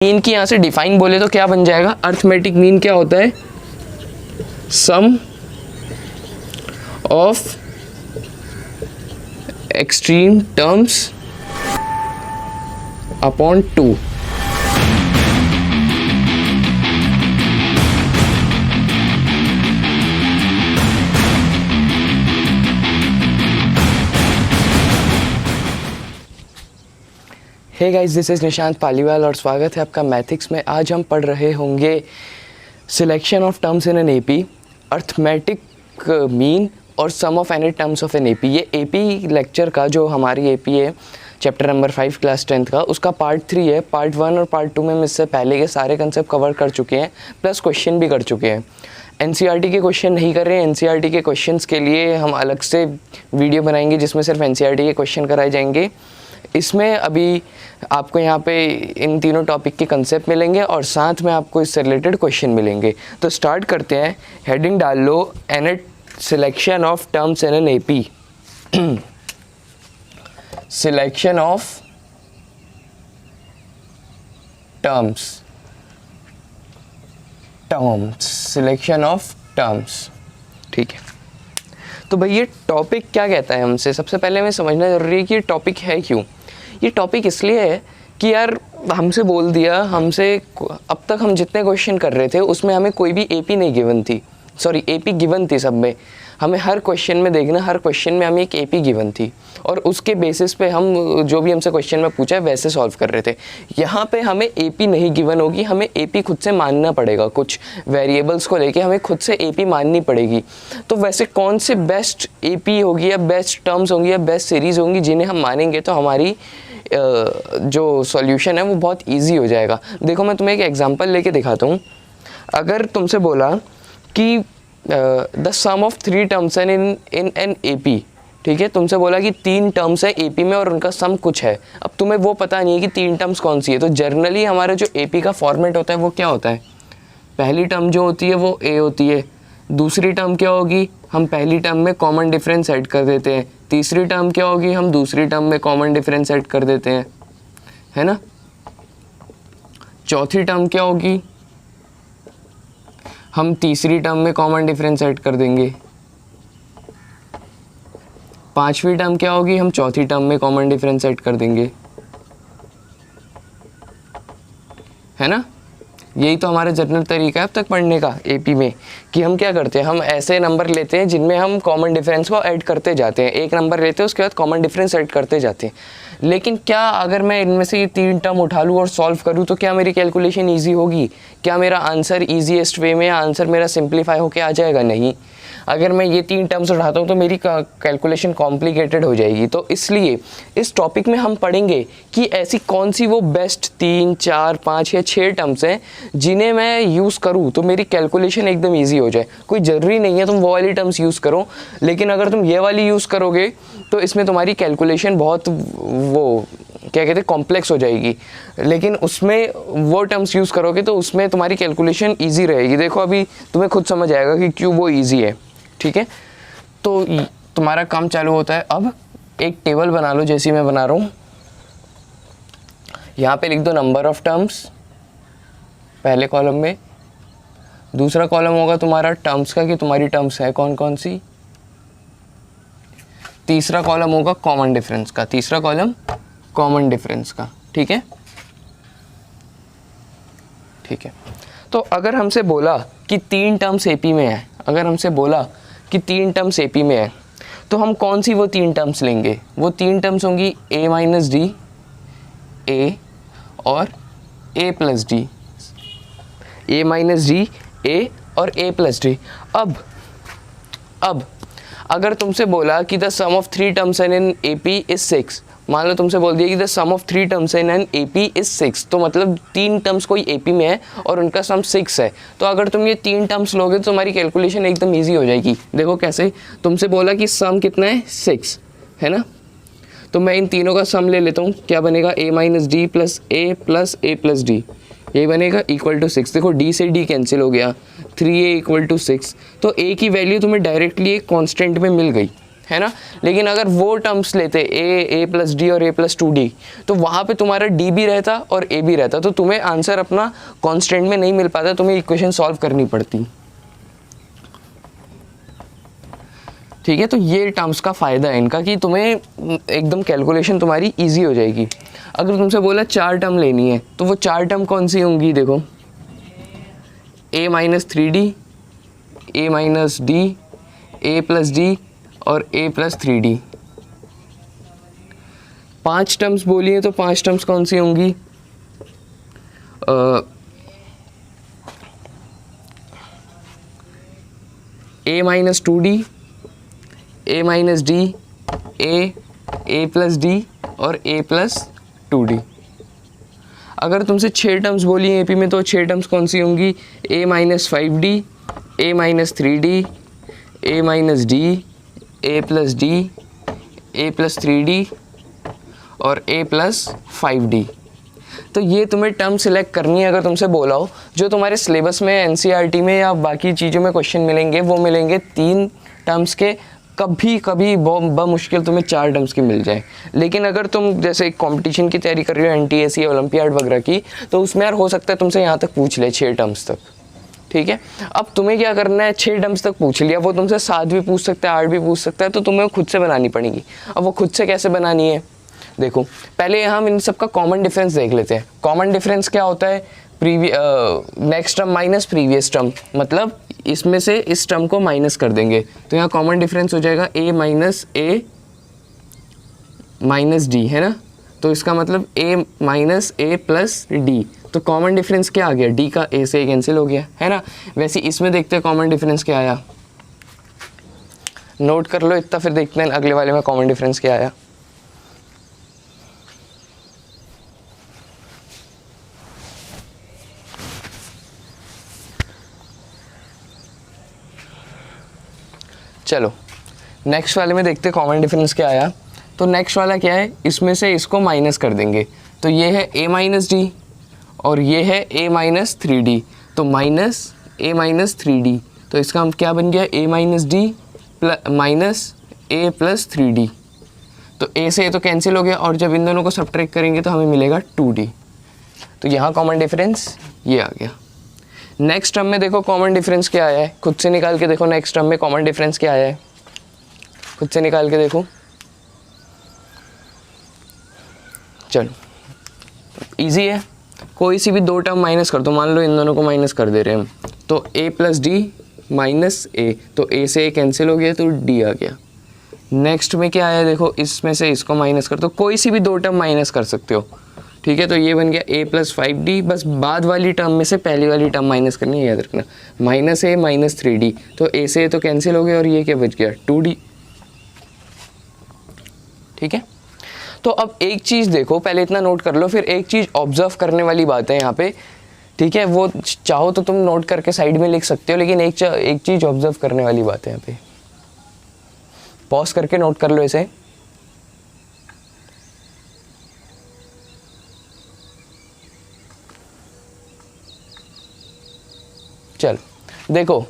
Mean की यहाँ से डिफाइन बोले तो क्या बन जाएगा, अर्थमेटिक मीन क्या होता है, sum of extreme terms upon 2। Hey guys, this is Nishant Paliwal और स्वागत है आपका मैथिक्स में। आज हम पढ़ रहे होंगे selection of terms in an AP, arithmetic mean और sum of any terms of an AP. ये एपी लेक्चर का जो हमारी एपी है चैप्टर नंबर 5 क्लास 10th का, उसका पार्ट 3 है। पार्ट 1 और पार्ट 2 में हम इससे पहले के सारे कंसेप्ट कवर कर चुके हैं, प्लस क्वेश्चन भी कर चुके हैं। एनसीईआरटी के क्वेश्चन नहीं कर रहे हैं। एनसीईआरटी के क्वेश्चंस के लिए हम अलग से वीडियो बनाएंगे जिसमें सिर्फ एनसीईआरटी के क्वेश्चन कराए जाएंगे। इसमें अभी आपको यहाँ पे इन तीनों टॉपिक के कंसेप्ट मिलेंगे और साथ में आपको इससे रिलेटेड क्वेश्चन मिलेंगे। तो स्टार्ट करते हैं। हेडिंग डाल लो, an selection of terms in an AP. Selection of terms, selection of terms, ठीक है। तो भाई ये टॉपिक क्या कहता है हमसे, सबसे पहले हमें समझना जरूरी है कि ये टॉपिक है क्यों। ये टॉपिक इसलिए है कि यार हमसे बोल दिया, हमसे अब तक हम जितने क्वेश्चन कर रहे थे उसमें हमें कोई भी एपी नहीं गिवन थी, सॉरी एपी गिवन थी सब में। हमें हर क्वेश्चन में देखना, हर क्वेश्चन में हमें एक एपी गिवन थी और उसके बेसिस पे हम जो भी हमसे क्वेश्चन में पूछा है वैसे सॉल्व कर रहे थे। यहाँ पे हमें एपी नहीं गिवन होगी, हमें एपी खुद से मानना पड़ेगा। कुछ वेरिएबल्स को लेके हमें खुद से एपी माननी पड़ेगी। तो वैसे कौन से बेस्ट एपी होगी या बेस्ट टर्म्स होंगी या बेस्ट सीरीज़ होंगी जिन्हें हम मानेंगे तो हमारी जो सॉल्यूशन है वो बहुत ईजी हो जाएगा। देखो मैं तुम्हें एक एग्जाम्पल लेके दिखाता हूँ। अगर तुमसे बोला कि the sum of 3 terms in an AP, ठीक है, तुमसे बोला कि 3 टर्म्स है एपी में और उनका सम कुछ है। अब तुम्हें वो पता नहीं है कि 3 टर्म्स कौन सी है। तो जनरली हमारा जो एपी का फॉर्मेट होता है वो क्या होता है, पहली टर्म जो होती है वो ए होती है, दूसरी टर्म क्या होगी, हम पहली टर्म में कॉमन डिफरेंस ऐड कर देते हैं, तीसरी टर्म क्या होगी, हम दूसरी टर्म में कॉमन डिफरेंस ऐड कर देते हैं, है ना। चौथी टर्म क्या होगी, हम तीसरी टर्म में कॉमन डिफरेंस ऐड कर देंगे। पांचवी टर्म क्या होगी, हम चौथी टर्म में कॉमन डिफरेंस ऐड कर देंगे, है ना। यही तो हमारा जनरल तरीका है अब तक पढ़ने का एपी में, कि हम क्या करते हैं, हम ऐसे नंबर लेते हैं जिनमें हम कॉमन डिफरेंस को ऐड करते जाते हैं। एक नंबर लेते हैं उसके बाद कॉमन डिफरेंस ऐड करते जाते हैं। लेकिन क्या अगर मैं इनमें से ये 3 टर्म उठा लूँ और सॉल्व करूँ तो क्या मेरी कैलकुलेशन ईजी होगी? क्या मेरा आंसर ईजीएस्ट वे में आंसर मेरा सिंप्लीफाई होके आ जाएगा? नहीं। अगर मैं ये 3 टर्म्स उठाता हूँ तो मेरी कैलकुलेशन कॉम्प्लिकेटेड हो जाएगी। तो इसलिए इस टॉपिक में हम पढ़ेंगे कि ऐसी कौन सी वो बेस्ट 3, 4, 5 या 6 टर्म्स हैं जिन्हें मैं यूज़ करूँ तो मेरी कैलकुलेशन एकदम ईजी हो जाए। कोई ज़रूरी नहीं है तुम वो वाली टर्म्स यूज़ करो, लेकिन अगर तुम ये वाली यूज़ करोगे तो इसमें तुम्हारी कैलकुलेशन बहुत वो क्या कहते हैं कॉम्प्लेक्स हो जाएगी। लेकिन उसमें वो टर्म्स यूज़ करोगे तो उसमें तुम्हारी कैलकुलेशन ईजी रहेगी। देखो अभी तुम्हें खुद समझ आएगा कि क्यों वो ईजी है, ठीक है। तो तुम्हारा काम चालू होता है। अब एक टेबल बना लो जैसी मैं बना रहा हूँ। यहाँ पे लिख दो नंबर ऑफ टर्म्स पहले कॉलम में, दूसरा कॉलम होगा तुम्हारा टर्म्स का कि तुम्हारी टर्म्स है कौन कौन सी, तीसरा कॉलम होगा कॉमन डिफरेंस का, तीसरा कॉलम कॉमन डिफरेंस का, ठीक है, ठीक है। तो अगर हमसे बोला कि 3 टर्म्स एपी में है, अगर हमसे बोला कि 3 टर्म्स एपी में है तो हम कौन सी वो 3 टर्म्स लेंगे? वो 3 टर्म्स होंगी a माइनस डी, ए और a plus d, a minus d, a और a प्लस डी। अब अगर तुमसे बोला कि the sum of 3 terms in an AP is 6, मान लो तुमसे बोल दिया कि the sum of 3 terms in an AP is 6, तो मतलब 3 टर्म्स कोई एपी में है और उनका सम 6 है। तो अगर तुम ये 3 टर्म्स लोगे तो तुम्हारी कैलकुलेशन एकदम ईजी हो जाएगी। देखो कैसे, तुमसे बोला कि सम कितना है 6, है ना। तो मैं इन तीनों का सम ले लेता हूँ, क्या बनेगा a minus d plus a plus D, ये बनेगा इक्वल टू 6। देखो d से d कैंसिल हो गया, 3a इक्वल टू 6। तो a की वैल्यू तुम्हें डायरेक्टली एक कांस्टेंट में मिल गई, है ना। लेकिन अगर वो टर्म्स लेते ए प्लस डी और ए प्लस 2d, तो वहाँ पे तुम्हारा डी भी रहता और ए भी रहता, तो तुम्हें आंसर अपना कांस्टेंट में नहीं मिल पाता, तुम्हें इक्वेशन सॉल्व करनी पड़ती। ठीक है, तो ये टर्म्स का फ़ायदा है इनका कि तुम्हें एकदम कैलकुलेशन तुम्हारी इजी हो जाएगी। अगर तुमसे बोला 4 टर्म लेनी है, तो वो 4 टर्म कौन सी होंगी, देखो a minus 3d, a minus d, a plus D और a प्लस 3d। 5 टर्म्स बोली है, तो 5 टर्म्स कौन सी होंगी, a minus 2d, a minus d, a plus D और a प्लस 2d। अगर तुमसे 6 टर्म्स बोली हैं एपी में, तो 6 टर्म्स कौन सी होंगी, a minus 5d, a minus 3d, a minus d, a plus d, a plus 3d और a प्लस 5d। तो ये तुम्हें टर्म सिलेक्ट करनी है। अगर तुमसे बोला हो जो तुम्हारे सिलेबस में एनसीईआरटी में या बाकी चीज़ों में क्वेश्चन मिलेंगे, वो मिलेंगे 3 टर्म्स के, कभी कभी मुश्किल तुम्हें 4 टर्म्स की मिल जाए। लेकिन अगर तुम जैसे कंपटीशन की तैयारी कर रहे हो, एनटीएससी ओलंपियाड वगैरह की, तो उसमें यार हो सकता है तुमसे यहाँ तक पूछ ले 6 टर्म्स तक। ठीक है, अब तुम्हें क्या करना है, 6 टर्म्स तक पूछ लिया, वो तुमसे 7 भी पूछ सकता है, 8 भी पूछ सकता है, तो तुम्हें खुद से बनानी पड़ेगी। अब वो खुद से कैसे बनानी है, देखो पहले हम इन सब का कॉमन डिफरेंस देख लेते हैं। कॉमन डिफरेंस क्या होता है, next term minus previous term, मतलब इसमें से इस टर्म को माइनस कर देंगे, तो यहाँ कॉमन डिफरेंस हो जाएगा a माइनस डी, है ना। तो इसका मतलब a minus a plus D, तो कॉमन डिफरेंस क्या आ गया, d का a से कैंसिल हो गया, है ना। वैसे इसमें देखते हैं कॉमन डिफरेंस क्या आया, नोट कर लो इतना, फिर देखते हैं अगले वाले में कॉमन डिफरेंस क्या आया। चलो नेक्स्ट वाले में देखते हैं कॉमन डिफरेंस क्या आया। तो नेक्स्ट वाला क्या है, इसमें से इसको माइनस कर देंगे, तो ये है a माइनस डी और ये है a माइनस 3d, तो माइनस a माइनस 3d, तो इसका हम क्या बन गया, a minus D minus a plus 3d, तो a से a तो कैंसिल हो गया, और जब इन दोनों को सब्ट्रैक्ट करेंगे तो हमें मिलेगा 2d। तो यहाँ कॉमन डिफरेंस ये आ गया। नेक्स्ट टर्म में देखो कॉमन डिफरेंस क्या आया है, खुद से निकाल के देखो। नेक्स्ट टर्म में कॉमन डिफरेंस क्या आया है, खुद से निकाल के देखो। चलो इजी है, कोई सी भी 2 टर्म माइनस कर दो, मान लो इन दोनों को माइनस कर दे रहे हैं हम, तो a plus D minus a, तो a से a कैंसिल हो गया, तो d आ गया। नेक्स्ट में क्या आया देखो, इसमें से इसको माइनस कर दो, कोई सी भी 2 टर्म माइनस कर सकते हो। ठीक है, तो ये बन गया a प्लस 5d, बस बाद वाली टर्म में से पहली वाली टर्म माइनस करनी है, याद रखना, माइनस a माइनस 3d, तो a से a तो कैंसिल हो गया और ये क्या बच गया 2d। ठीक है, तो अब एक चीज़ देखो, पहले इतना नोट कर लो, फिर एक चीज़ ऑब्जर्व करने वाली बात है यहाँ पे। ठीक है, वो चाहो तो तुम नोट करके साइड में लिख सकते हो, लेकिन एक चीज़ ऑब्जर्व करने वाली बात है यहाँ पे, पॉज करके नोट कर लो इसे। चलो देखो,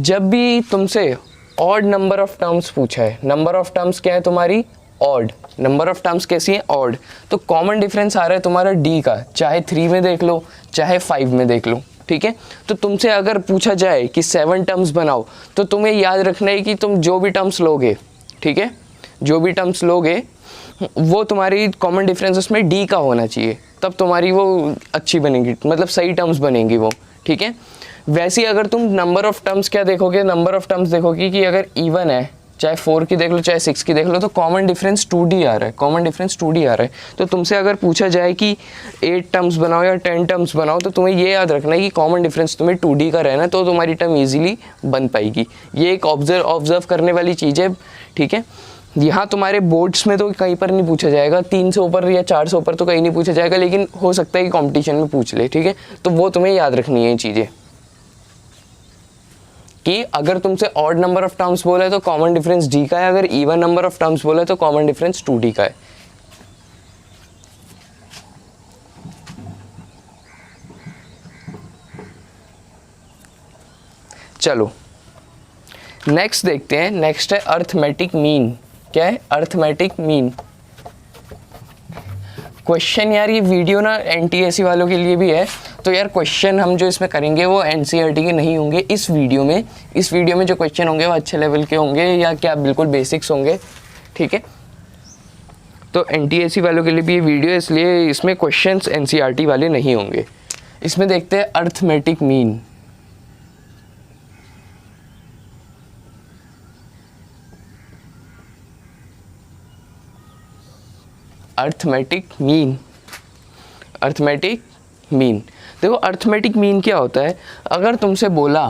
जब भी तुमसे ऑड नंबर ऑफ टर्म्स पूछा है, नंबर ऑफ टर्म्स क्या है तुम्हारी, ऑड, नंबर ऑफ टर्म्स कैसी है, ऑड, तो कॉमन डिफरेंस आ रहा है तुम्हारा d का, चाहे 3 में देख लो चाहे 5 में देख लो। ठीक है, तो तुमसे अगर पूछा जाए कि 7 टर्म्स बनाओ, तो तुम्हें याद रखना है कि तुम जो भी टर्म्स लोगे, ठीक है, जो भी टर्म्स लोगे वो तुम्हारी कॉमन डिफरेंस उसमें d का होना चाहिए, तब तुम्हारी वो अच्छी बनेगी, मतलब सही टर्म्स बनेंगी वो। ठीक है, वैसे ही अगर तुम नंबर ऑफ टर्म्स क्या देखोगे, नंबर ऑफ टर्म्स देखोगे कि अगर इवन है, चाहे 4 की देख लो चाहे 6 की देख लो, तो कॉमन डिफरेंस 2d आ रहा है, कॉमन डिफरेंस 2d आ रहा है। तो तुमसे अगर पूछा जाए कि 8 टर्म्स बनाओ या 10 टर्म्स बनाओ, तो तुम्हें ये याद रखना है कि कॉमन डिफरेंस तुम्हें 2d का रहना, तो तुम्हारी टर्म ईजिली बन पाएगी। ये एक ऑब्जर्व करने वाली चीज़ है। ठीक है, यहाँ तुम्हारे बोर्ड्स में तो कहीं पर नहीं पूछा जाएगा, 3 से ऊपर या 4 से ऊपर तो कहीं नहीं पूछा जाएगा, लेकिन हो सकता है कि कॉम्पिटिशन में पूछ ले। ठीक है, तो वो तुम्हें याद रखनी है ये चीज़ें, कि अगर तुमसे ऑड नंबर ऑफ टर्म्स बोला है तो कॉमन डिफरेंस d का है, अगर इवन नंबर ऑफ टर्म्स बोला है तो कॉमन डिफरेंस 2d का है। चलो नेक्स्ट देखते हैं, नेक्स्ट है अर्थमेटिक मीन। क्या है? Arithmetic mean. क्वेश्चन यार ये वीडियो ना एनटीएससी वालों के लिए भी है, तो यार क्वेश्चन हम जो इसमें करेंगे वो एनसीईआरटी के नहीं होंगे इस वीडियो में। इस वीडियो में जो क्वेश्चन होंगे वो अच्छे लेवल के होंगे या क्या बिल्कुल बेसिक्स होंगे, ठीक है। तो एनटीएससी वालों के लिए भी ये वीडियो, इसलिए इसमें क्वेश्चंस एनसीईआरटी वाले नहीं होंगे। इसमें देखते हैं arithmetic mean. Arithmetic mean, arithmetic mean. देखो अर्थमेटिक मीन क्या होता है, अगर तुमसे बोला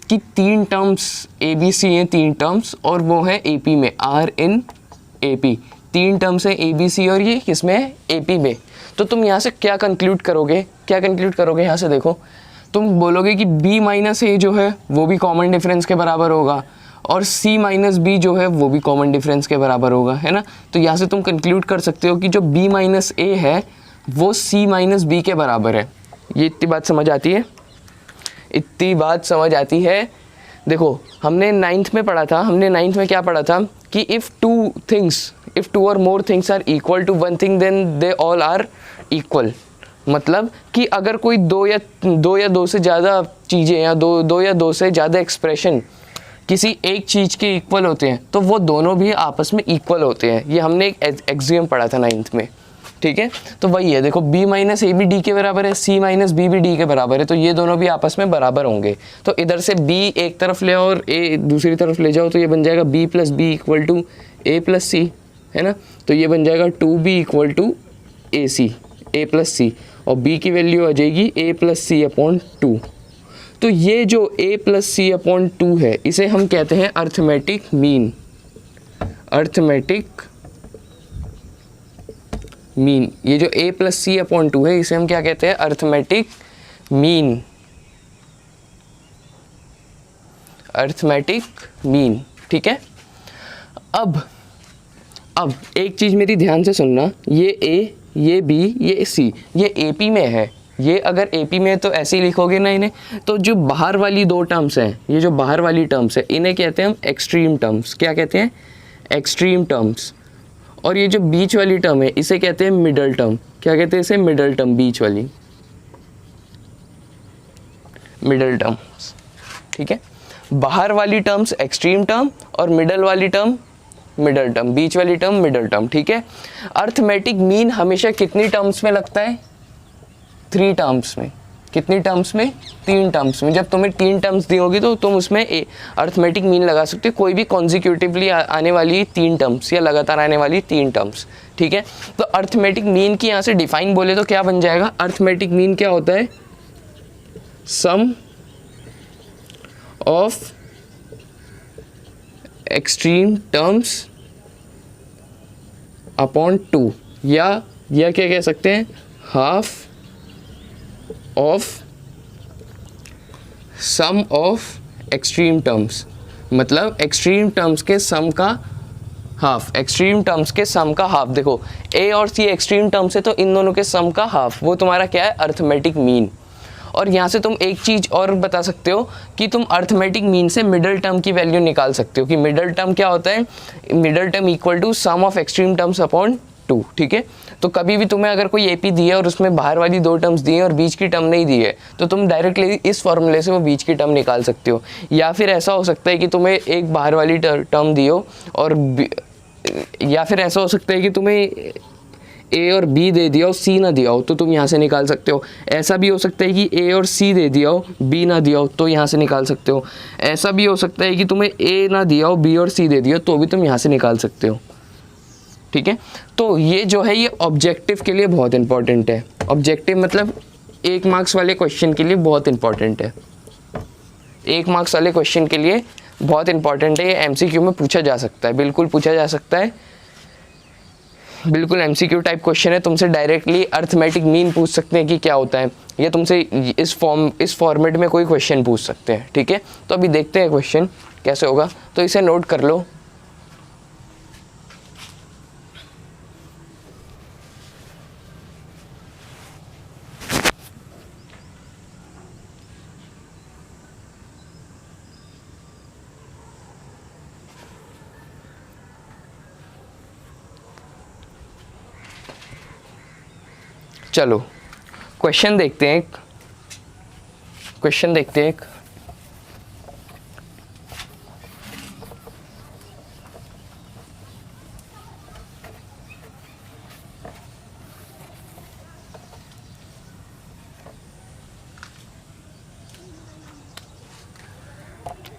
कि 3 टर्म्स ABC हैं, 3 टर्म्स, और वो है AP में, आर इन AP, 3 टर्म्स है ABC और ये किसमें है? AP में, तो तुम यहाँ से क्या कंक्लूड करोगे? क्या कंक्लूड करोगे? यहाँ से देखो, तुम बोलोगे कि B माइनस A जो है वो भी कॉमन डिफरेंस के बराबर होगा, और C माइनस B जो है वो भी कॉमन डिफरेंस के बराबर होगा, है ना। तो यहाँ से तुम कंक्लूड कर सकते हो कि जो B माइनस A है वो C माइनस B के बराबर है। ये इतनी बात समझ आती है? इतनी बात समझ आती है। देखो हमने 9th में पढ़ा था, हमने 9th में क्या पढ़ा था कि if two or more things are equal to one thing then they all are equal. मतलब कि अगर कोई दो या दो से ज़्यादा चीज़ें या दो या दो से ज़्यादा एक्सप्रेशन किसी एक चीज़ के इक्वल होते हैं तो वो दोनों भी आपस में इक्वल होते हैं। ये हमने एक एक्सियम पढ़ा था 9th में, ठीक है। तो वही है, देखो B माइनस A भी D के बराबर है, C माइनस B भी D के बराबर है, तो ये दोनों भी आपस में बराबर होंगे। तो इधर से B एक तरफ ले आओ और A दूसरी तरफ ले जाओ, तो ये बन जाएगा B plus B equal to A plus C, है ना। तो ये बन जाएगा 2B equal to A plus C, और B की वैल्यू आ जाएगी A प्लस C अपॉन 2। तो ये जो A प्लस C अपॉन 2 है इसे हम कहते हैं अर्थमेटिक मीन। अर्थमेटिक मीन, ये जो A प्लस C अपॉन 2 है इसे हम क्या कहते हैं? Arithmetic mean. अर्थमेटिक मीन, ठीक है। अब एक चीज़ मेरी ध्यान से सुनना, ये A, ये B, ये C, ये AP में है। ये अगर AP में है तो ऐसे ही लिखोगे ना इन्हें। तो जो बाहर वाली 2 टर्म्स हैं, ये जो बाहर वाली टर्म्स है इन्हें कहते हैं हम एक्सट्रीम टर्म्स। क्या कहते हैं? Extreme terms. और ये जो बीच वाली टर्म है इसे कहते हैं मिडल टर्म। क्या कहते हैं इसे? मिडल टर्म, बीच वाली मिडल टर्म्स, ठीक है। बाहर वाली टर्म्स एक्सट्रीम टर्म और मिडल वाली टर्म मिडल टर्म, बीच वाली टर्म मिडल टर्म, ठीक है। अर्थमेटिक मीन हमेशा कितनी टर्म्स में लगता है? 3 टर्म्स में। कितनी टर्म्स में? 3 टर्म्स में। जब तुम्हें 3 टर्म्स दी होगी तो तुम उसमें अर्थमेटिक मीन लगा सकते हो, कोई भी कॉन्जिक्यूटिवली आने वाली 3 टर्म्स या लगातार आने वाली 3 टर्म्स, ठीक है। तो अर्थमेटिक मीन की यहाँ से डिफाइन बोले तो क्या बन जाएगा? अर्थमेटिक मीन क्या होता है? Sum of extreme terms upon 2, या क्या कह सकते हैं? Half of sum of extreme terms. मतलब एक्सट्रीम टर्म्स के सम का हाफ, एक्सट्रीम टर्म्स के सम का हाफ। देखो A और C एक्सट्रीम टर्म्स है तो इन दोनों के सम का हाफ, वो तुम्हारा क्या है? Arithmetic mean. और यहाँ से तुम एक चीज़ और बता सकते हो कि तुम अर्थमेटिक मीन से मिडल टर्म की वैल्यू निकाल सकते हो कि मिडल टर्म क्या होता है? Middle term equal to sum of extreme terms upon 2, ठीक है। तो कभी भी तुम्हें अगर कोई AP दी है और उसमें बाहर वाली 2 टर्म्स दी है और बीच की टर्म नहीं दी है तो तुम डायरेक्टली इस फॉर्मूले से वो बीच की टर्म निकाल सकते हो। या फिर ऐसा हो सकता है कि तुम्हें एक बाहर वाली टर्म दी हो और या फिर ऐसा हो सकता है कि तुम्हें A और B दे दिया हो, C ना दिया हो, तो तुम यहाँ से निकाल सकते हो। ऐसा भी हो सकता है कि A और C दे दिया हो, B ना दिया हो, तो यहाँ से निकाल सकते हो। ऐसा भी हो सकता है कि तुम्हें A ना दिया हो, B और C दे दिया हो, तो भी तुम यहाँ से निकाल सकते हो, ठीक है। तो ये जो है ये ऑब्जेक्टिव के लिए बहुत इंपॉर्टेंट है। ऑब्जेक्टिव मतलब 1 मार्क्स वाले क्वेश्चन के लिए बहुत इंपॉर्टेंट है। 1 मार्क्स वाले क्वेश्चन के लिए बहुत इंपॉर्टेंट है। ये MCQ में पूछा जा सकता है, बिल्कुल पूछा जा सकता है, बिल्कुल MCQ टाइप क्वेश्चन है। तुमसे डायरेक्टली अर्थमेटिक मीन पूछ सकते हैं कि क्या होता है, या तुमसे इस फॉर्मेट में कोई क्वेश्चन पूछ सकते हैं, ठीक है। तो अभी देखते हैं क्वेश्चन कैसे होगा, तो इसे नोट कर लो। चलो क्वेश्चन देखते हैं, क्वेश्चन देखते हैं।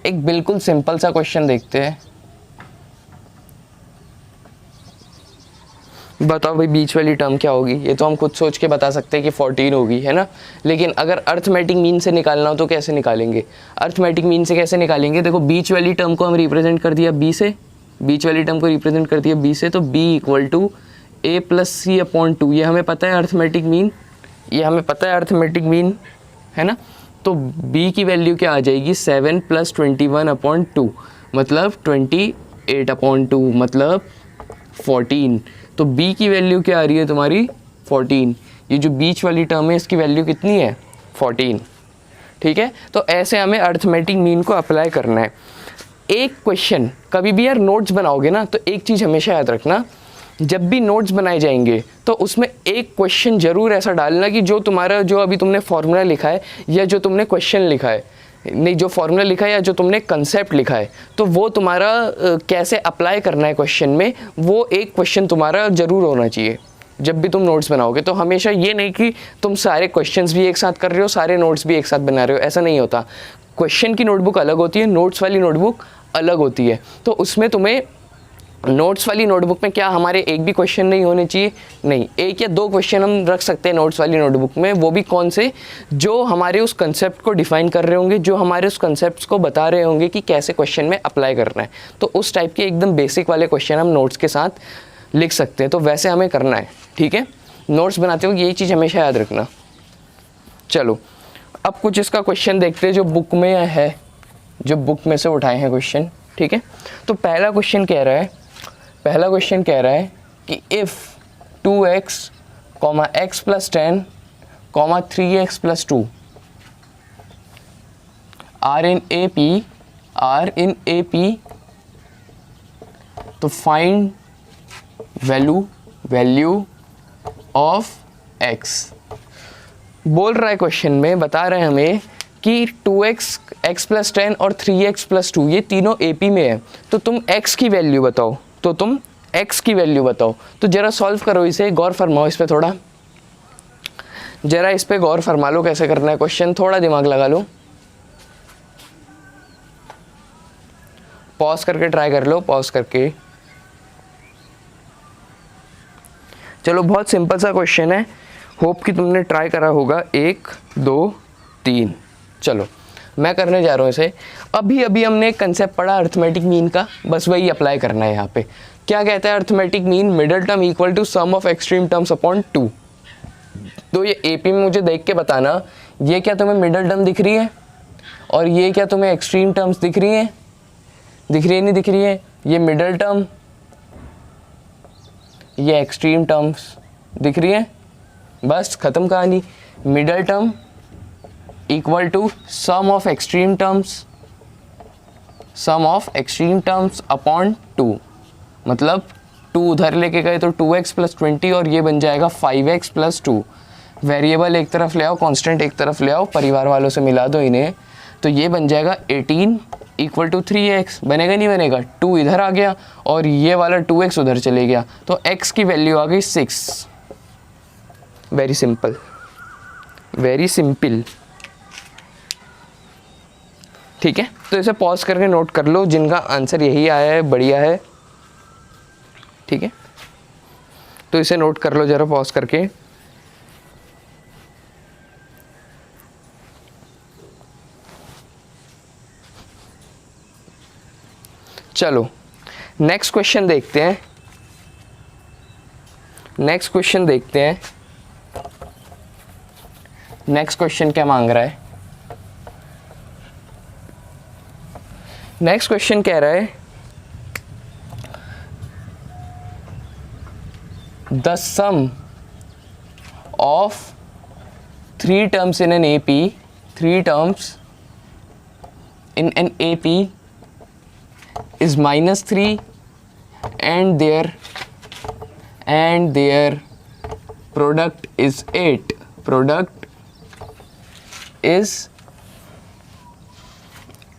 एक बिल्कुल सिंपल सा क्वेश्चन देखते हैं। बताओ भाई बीच वाली टर्म क्या होगी? ये तो हम खुद सोच के बता सकते हैं कि 14 होगी, है ना। लेकिन अगर अर्थमेटिक मीन से निकालना हो तो कैसे निकालेंगे? अर्थमेटिक मीन से कैसे निकालेंगे? देखो बीच वाली टर्म को हम रिप्रेजेंट कर दिया b से, बीच वाली टर्म को रिप्रेजेंट कर दिया b से, तो b equal to a plus c upon 2, ये हमें पता है अर्थमेटिक मीन, ये हमें पता है अर्थमेटिक मीन, है ना। तो b की वैल्यू क्या आ जाएगी? 7 प्लस 21 अपॉन 2 मतलब 28 अपॉन 2 मतलब 14। तो b की वैल्यू क्या आ रही है तुम्हारी? 14। ये जो बीच वाली टर्म है इसकी वैल्यू कितनी है? 14। ठीक है, तो ऐसे हमें अर्थमेटिक मीन को अप्लाई करना है। एक क्वेश्चन कभी भी यार नोट्स बनाओगे ना, तो एक चीज़ हमेशा याद रखना, जब भी नोट्स बनाए जाएंगे तो उसमें एक क्वेश्चन ज़रूर ऐसा डालना कि जो तुम्हारा, जो अभी तुमने फॉर्मूला लिखा है या जो तुमने क्वेश्चन लिखा है, नहीं जो फॉर्मूला लिखा है या जो तुमने कंसेप्ट लिखा है, तो वो तुम्हारा कैसे अप्लाई करना है क्वेश्चन में, वो एक क्वेश्चन तुम्हारा ज़रूर होना चाहिए जब भी तुम नोट्स बनाओगे। तो हमेशा ये नहीं कि तुम सारे क्वेश्चंस भी एक साथ कर रहे हो, सारे नोट्स भी एक साथ बना रहे हो, ऐसा नहीं होता। क्वेश्चन की नोटबुक अलग होती है, नोट्स वाली नोटबुक अलग होती है। तो उसमें तुम्हें नोट्स वाली नोटबुक में क्या हमारे एक भी क्वेश्चन नहीं होने चाहिए? नहीं, एक या दो क्वेश्चन हम रख सकते हैं नोट्स वाली नोटबुक में, वो भी कौन से? जो हमारे उस कंसेप्ट को डिफाइन कर रहे होंगे, जो हमारे उस कंसेप्ट को बता रहे होंगे कि कैसे क्वेश्चन में अप्लाई करना है। तो उस टाइप के एकदम बेसिक वाले क्वेश्चन हम नोट्स के साथ लिख सकते हैं, तो वैसे हमें करना है। ठीक है, नोट्स बनाते हुए यही चीज़ हमेशा याद रखना। चलो अब कुछ इसका क्वेश्चन देखते हैं जो बुक में है, जो बुक में से उठाए हैं क्वेश्चन। ठीक है, तो पहला क्वेश्चन कह रहा है, पहला क्वेश्चन कह रहा है कि if 2x, x plus 10, 3x plus 2 are in A P, तो फाइंड वैल्यू ऑफ x। बोल रहा है क्वेश्चन में, बता रहे हैं हमें कि 2x, x प्लस 10 और 3x प्लस 2 ये तीनों AP में है, तो तुम x की वैल्यू बताओ, तो तुम x की वैल्यू बताओ। तो ज़रा सॉल्व करो इसे, गौर फरमाओ इस पे, थोड़ा ज़रा इस पे गौर फरमा लो कैसे करना है क्वेश्चन, थोड़ा दिमाग लगा लो, पॉज करके ट्राई कर लो, पॉज करके। चलो बहुत सिंपल सा क्वेश्चन है, होप कि तुमने ट्राई करा होगा। 1 2 3। चलो मैं करने जा रहा हूँ इसे। अभी हमने एक कंसेप्ट पढ़ा अर्थमेटिक मीन का, बस वही अप्लाई करना है यहाँ पे। क्या कहता है arithmetic mean? Middle term equal to sum of extreme terms upon 2। तो ये AP में मुझे देख के बताना, ये क्या तुम्हें मिडल टर्म दिख रही है और ये क्या तुम्हें एक्सट्रीम टर्म्स दिख रही हैं? दिख रही है नहीं दिख रही है? ये मिडल टर्म, ये एक्सट्रीम टर्म्स दिख रही है, बस ख़त्म कहानी। Middle term equal to sum of extreme terms upon 2, मतलब 2 उधर लेके गए तो 2x प्लस 20 और ये बन जाएगा 5x प्लस 2। वेरिएबल एक तरफ ले आओ, कांस्टेंट एक तरफ ले आओ, परिवार वालों से मिला दो इन्हें, तो ये बन जाएगा 18 इक्वल टू 3x। बनेगा नहीं बनेगा? 2 इधर आ गया और ये वाला 2x उधर चले गया, तो x की वैल्यू आ गई 6। Very simple, very simple. ठीक है, तो इसे पॉज करके नोट कर लो जिनका आंसर यही आया है, बढ़िया है। ठीक है, तो इसे नोट कर लो जरा पॉज करके। चलो नेक्स्ट क्वेश्चन देखते हैं, नेक्स्ट क्वेश्चन देखते हैं। नेक्स्ट क्वेश्चन क्या मांग रहा है? नेक्स्ट क्वेश्चन कह रहा है the sum of 3 terms in an AP, 3 terms in an AP is -3 and their product is 8, product is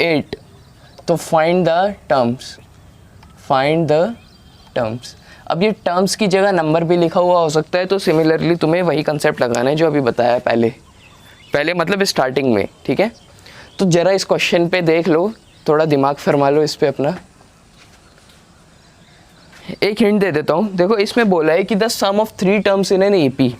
8, तो find the terms, find the terms. अब ये टर्म्स की जगह नंबर भी लिखा हुआ हो सकता है, तो सिमिलरली तुम्हें वही कंसेप्ट लगाना है जो अभी बताया पहले मतलब स्टार्टिंग में, ठीक है। तो ज़रा इस क्वेश्चन पे देख लो, थोड़ा दिमाग फरमा लो इस पे अपना। एक हिंट दे देता हूँ, देखो इसमें बोला है कि the sum of 3 terms in an AP,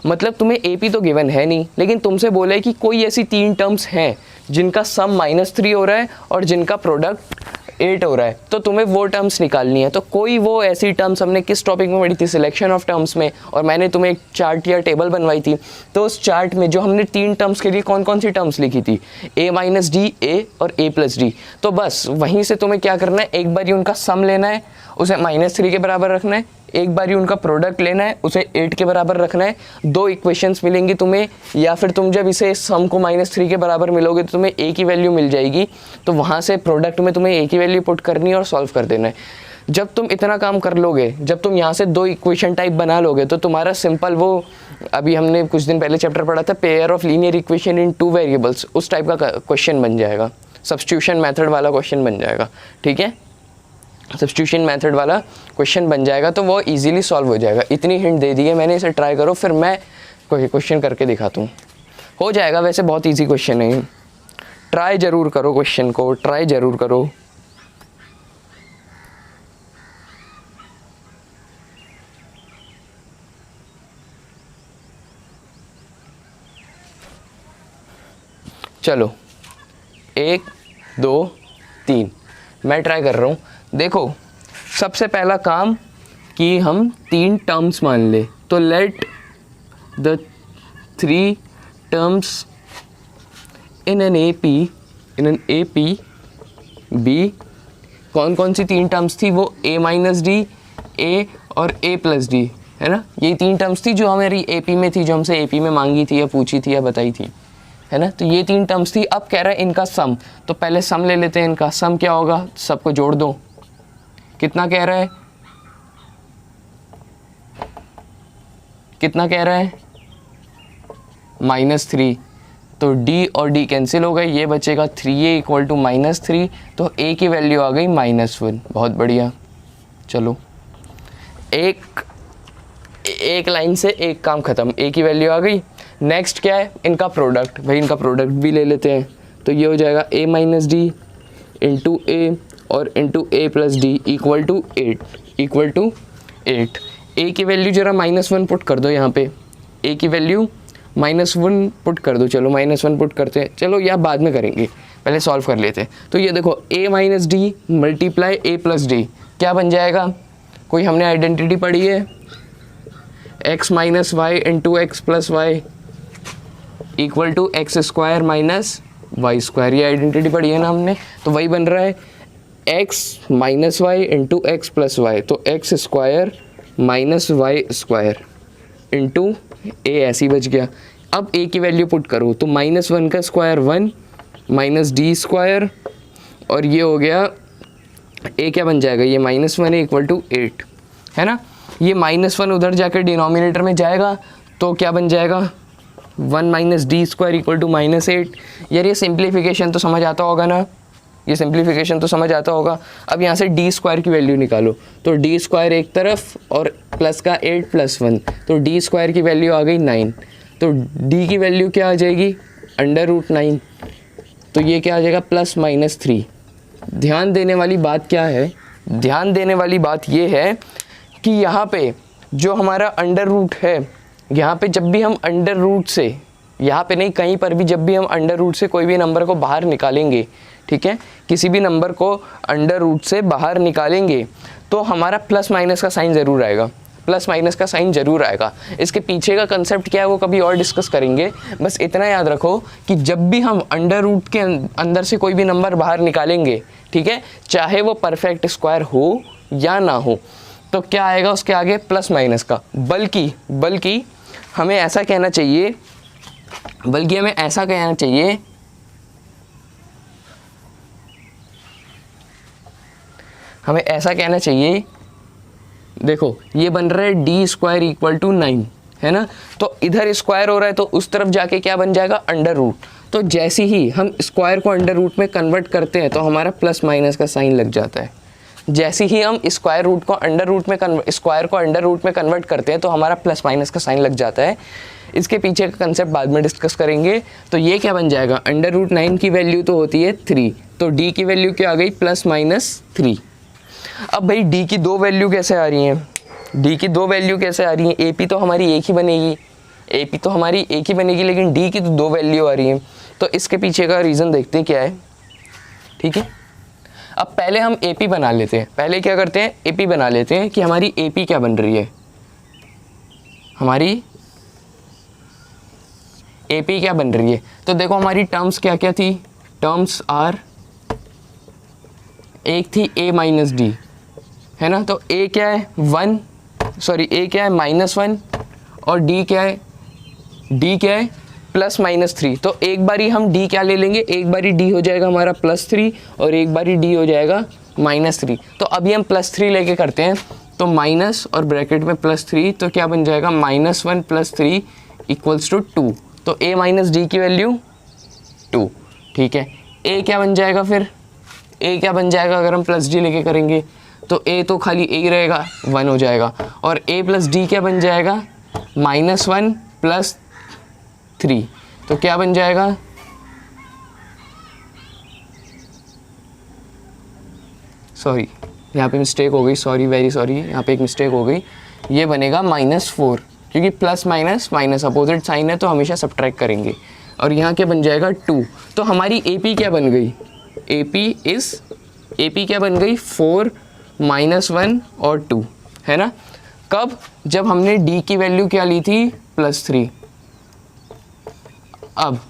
मतलब तुम्हें एपी तो गिवन है नहीं, लेकिन तुमसे बोला है कि कोई ऐसी 3 टर्म्स हैं जिनका सम -3 हो रहा है और जिनका प्रोडक्ट 8 हो रहा है, तो तुम्हें वो टर्म्स निकालनी है। तो कोई वो ऐसी टर्म्स हमने किस टॉपिक में पढ़ी थी, सिलेक्शन ऑफ टर्म्स में, और मैंने तुम्हें एक चार्ट या टेबल बनवाई थी। तो उस चार्ट में जो हमने 3 टर्म्स के लिए कौन कौन सी टर्म्स लिखी थी, a-d, a और a+d, तो बस वहीं से तुम्हें क्या करना है, एक बार ही उनका सम लेना है, उसे -3 के बराबर रखना है, एक बार ही उनका प्रोडक्ट लेना है, उसे 8 के बराबर रखना है। 2 इक्वेशंस मिलेंगी तुम्हें, या फिर तुम जब इसे सम को -3 के बराबर मिलोगे तो तुम्हें a की वैल्यू मिल जाएगी, तो वहाँ से प्रोडक्ट में तुम्हें a की वैल्यू पुट करनी है और सॉल्व कर देना है। जब तुम इतना काम कर लोगे, जब तुम यहाँ से 2 इक्वेशन टाइप बना लोगे, तो तुम्हारा सिंपल वो अभी हमने कुछ दिन पहले चैप्टर पढ़ा था, pair of linear equation in 2 variables, उस टाइप का क्वेश्चन बन जाएगा, सब्स्टिट्यूशन मेथड वाला क्वेश्चन बन जाएगा, ठीक है। सब्स्टिट्यूशन मेथड वाला क्वेश्चन बन जाएगा, तो वो इजीली सॉल्व हो जाएगा। इतनी हिंट दे दी है मैंने, इसे ट्राई करो, फिर मैं कोई क्वेश्चन करके दिखाता हूँ, हो जाएगा। वैसे बहुत इजी क्वेश्चन है, ट्राई ज़रूर करो क्वेश्चन को, ट्राई ज़रूर करो। चलो 1 2 3 मैं ट्राई कर रहा हूँ। देखो सबसे पहला काम कि हम 3 टर्म्स मान ले, तो let the 3 terms in an AP be, कौन कौन सी 3 टर्म्स थी, वो a-d, a और a+d, है ना। ये 3 टर्म्स थी जो हमारी एपी में थी, जो हमसे एपी में मांगी थी या पूछी थी या बताई थी, है ना। तो ये 3 टर्म्स थी। अब कह रहा है इनका सम, तो पहले सम ले लेते हैं। इनका सम क्या होगा, सबको जोड़ दो। कितना कह रहा है, कितना कह रहा है, -3, तो d और d कैंसिल हो गए, ये बचेगा 3a = -3, तो a की वैल्यू आ गई -1। बहुत बढ़िया। चलो एक लाइन से एक काम खत्म, a की वैल्यू आ गई। नेक्स्ट क्या है, इनका प्रोडक्ट, भाई इनका प्रोडक्ट भी ले लेते हैं। तो ये हो जाएगा a-d इंटू a और into a+d equal to 8। a की वैल्यू जरा -1 पुट कर दो यहाँ पे, a की वैल्यू -1 पुट कर दो। चलो -1 पुट करते हैं, चलो या बाद में करेंगे, पहले सॉल्व कर लेते हैं। तो ये देखो a-d मल्टीप्लाई a+d क्या बन जाएगा, कोई हमने आइडेंटिटी पढ़ी है, x - y into x+y equal to x² minus y², ये आइडेंटिटी पढ़ी है ना हमने। तो वही बन रहा है x - y इंटू x+y, तो x² minus y² into a, ऐसी बच गया। अब a की वैल्यू पुट करो, तो -1 का स्क्वायर 1 माइनस d², और ये हो गया a क्या बन जाएगा, ये -1 है इक्वल टू 8, है ना। ये -1 उधर जाकर डिनोमिनेटर में जाएगा, तो क्या बन जाएगा, 1 माइनस d² इक्वल टू -8। यार ये सिंप्लीफिकेशन तो समझ आता होगा ना, ये सिंप्लीफिकेशन तो समझ आता होगा। अब यहाँ से d² की वैल्यू निकालो, तो d² एक तरफ और प्लस का 8 + 1, तो d² की वैल्यू आ गई 9। तो d की वैल्यू क्या आ जाएगी, √9, तो ये क्या आ जाएगा, +-3। ध्यान देने वाली बात क्या है, ध्यान देने वाली बात ये है कि यहाँ पे जो हमारा अंडर रूट है, यहाँ पे जब भी हम अंडर रूट से, यहाँ पे नहीं कहीं पर भी, जब भी हम अंडर रूट से कोई भी नंबर को बाहर निकालेंगे, ठीक है, किसी भी नंबर को अंडर रूट से बाहर निकालेंगे, तो हमारा +- का साइन ज़रूर आएगा, +- का साइन ज़रूर आएगा। इसके पीछे का कंसेप्ट क्या है वो कभी और डिस्कस करेंगे। बस इतना याद रखो कि जब भी हम अंडर रूट के अंदर से कोई भी नंबर बाहर निकालेंगे, ठीक है, चाहे वो परफेक्ट स्क्वायर हो या ना हो, तो क्या आएगा उसके आगे, +- का। बल्कि हमें ऐसा कहना चाहिए, देखो ये बन रहा है d² इक्वल टू 9, है ना। तो इधर स्क्वायर हो रहा है तो उस तरफ जाके क्या बन जाएगा, अंडर रूट। तो जैसे ही हम स्क्वायर को अंडर रूट में कन्वर्ट करते हैं तो हमारा प्लस माइनस का साइन लग जाता है। जैसे ही हम स्क्वायर रूट को अंडर रूट में स्क्वायर को अंडर रूट में कन्वर्ट करते हैं तो हमारा प्लस माइनस का साइन लग जाता है। इसके पीछे का कंसेप्ट बाद में डिस्कस करेंगे। तो ये क्या बन जाएगा, अंडर रूट 9 की वैल्यू तो होती है 3, तो डी की वैल्यू क्या आ गई, प्लस माइनस 3। अब भाई डी की दो वैल्यू कैसे आ रही हैं, डी की दो वैल्यू कैसे आ रही हैं, ए पी तो हमारी एक ही बनेगी, ए पी तो हमारी एक ही बनेगी, लेकिन डी की तो दो वैल्यू आ रही हैं। तो इसके पीछे का रीज़न देखते हैं क्या है, ठीक है। अब पहले हम ए पी बना लेते हैं, पहले क्या करते हैं, ए पी बना लेते हैं कि हमारी ए पी क्या बन रही है, हमारी ए पी क्या बन रही है। तो देखो हमारी टर्म्स क्या क्या थी, टर्म्स आर, एक थी ए माइनस डी, है ना। तो ए क्या है 1, सॉरी ए क्या है -1 और डी क्या है, डी क्या है प्लस माइनस 3। तो एक बारी हम डी क्या ले लेंगे, एक बारी डी हो जाएगा हमारा +3 और एक बारी डी हो जाएगा -3। तो अभी हम +3 लेके करते हैं, तो माइनस और ब्रैकेट में +3, तो क्या बन जाएगा -1 + 3 = 2। तो a माइनस डी की वैल्यू 2, ठीक है। a क्या बन जाएगा फिर, a क्या बन जाएगा अगर हम +d लेके करेंगे, तो a तो खाली a ही रहेगा, 1 हो जाएगा। और a + d क्या बन जाएगा, -1 + 3, तो क्या बन जाएगा, सॉरी यहाँ पे मिस्टेक हो गई, सॉरी वेरी सॉरी, यहाँ पे एक मिस्टेक हो गई, ये बनेगा -4, क्योंकि plus minus minus opposite sign है तो हमेशा सब्ट्रैक्ट करेंगे। और यहाँ क्या बन जाएगा 2। तो हमारी ए पी क्या बन गई, ए पी क्या बन गई 4 -1 और 2, है ना। कब, जब हमने डी की वैल्यू क्या ली थी +3। अब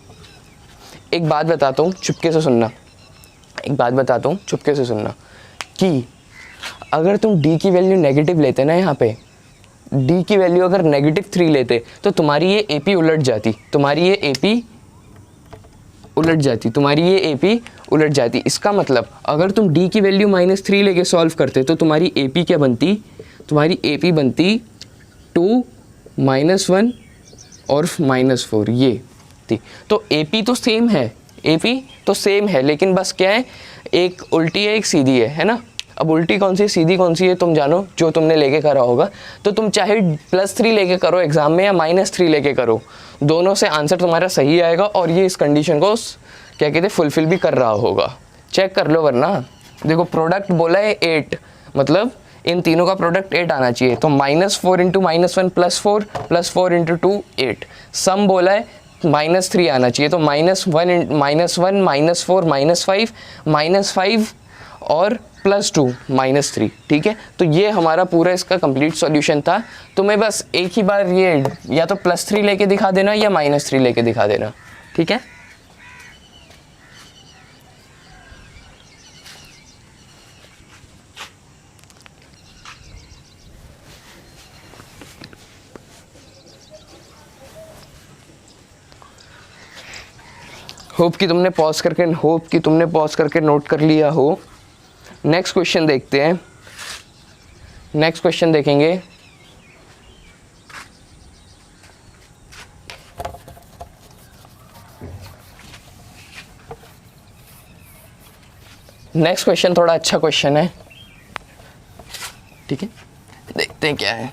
एक बात बताता हूँ, चुपके से सुनना, एक बात बताता हूँ चुपके से सुनना, कि अगर तुम डी की वैल्यू नेगेटिव लेते ना, यहाँ पे डी की वैल्यू अगर -3 लेते तो तुम्हारी ये ए पी उलट जाती, तुम्हारी ये ए पी उलट जाती, तुम्हारी ये ए पी उलट जाती। इसका मतलब अगर तुम डी की वैल्यू -3 लेके सॉल्व करते तो तुम्हारी ए पी क्या बनती, तुम्हारी ए पी बनती 2 -1 और -4, ये थी। तो ए पी तो सेम है, ए पी तो सेम है, लेकिन बस क्या है, एक उल्टी है एक सीधी है ना। अब उल्टी कौन सी है सीधी कौन सी है तुम जानो, जो तुमने लेके करा होगा। तो तुम चाहे +3 लेके करो एग्जाम में या -3 लेके करो, दोनों से आंसर तुम्हारा सही आएगा और ये इस कंडीशन को क्या कहते हैं फुलफिल भी कर रहा होगा। चेक कर लो, वरना देखो प्रोडक्ट बोला है 8, मतलब इन तीनों का प्रोडक्ट 8 आना चाहिए। तो -4 × -1 +4 +4 × 2 8, सम बोला है -3 आना चाहिए, तो -1 -4 -5 -5 और +2 -3, ठीक है। तो ये हमारा पूरा इसका कंप्लीट सॉल्यूशन था। तो मैं बस एक ही बार ये या तो +3 लेके दिखा देना या -3 लेके दिखा देना, ठीक है। होप कि तुमने पॉज करके नोट कर लिया हो। नेक्स्ट क्वेश्चन देखते हैं, नेक्स्ट क्वेश्चन देखेंगे। नेक्स्ट क्वेश्चन थोड़ा अच्छा क्वेश्चन है, ठीक है, देखते हैं क्या है।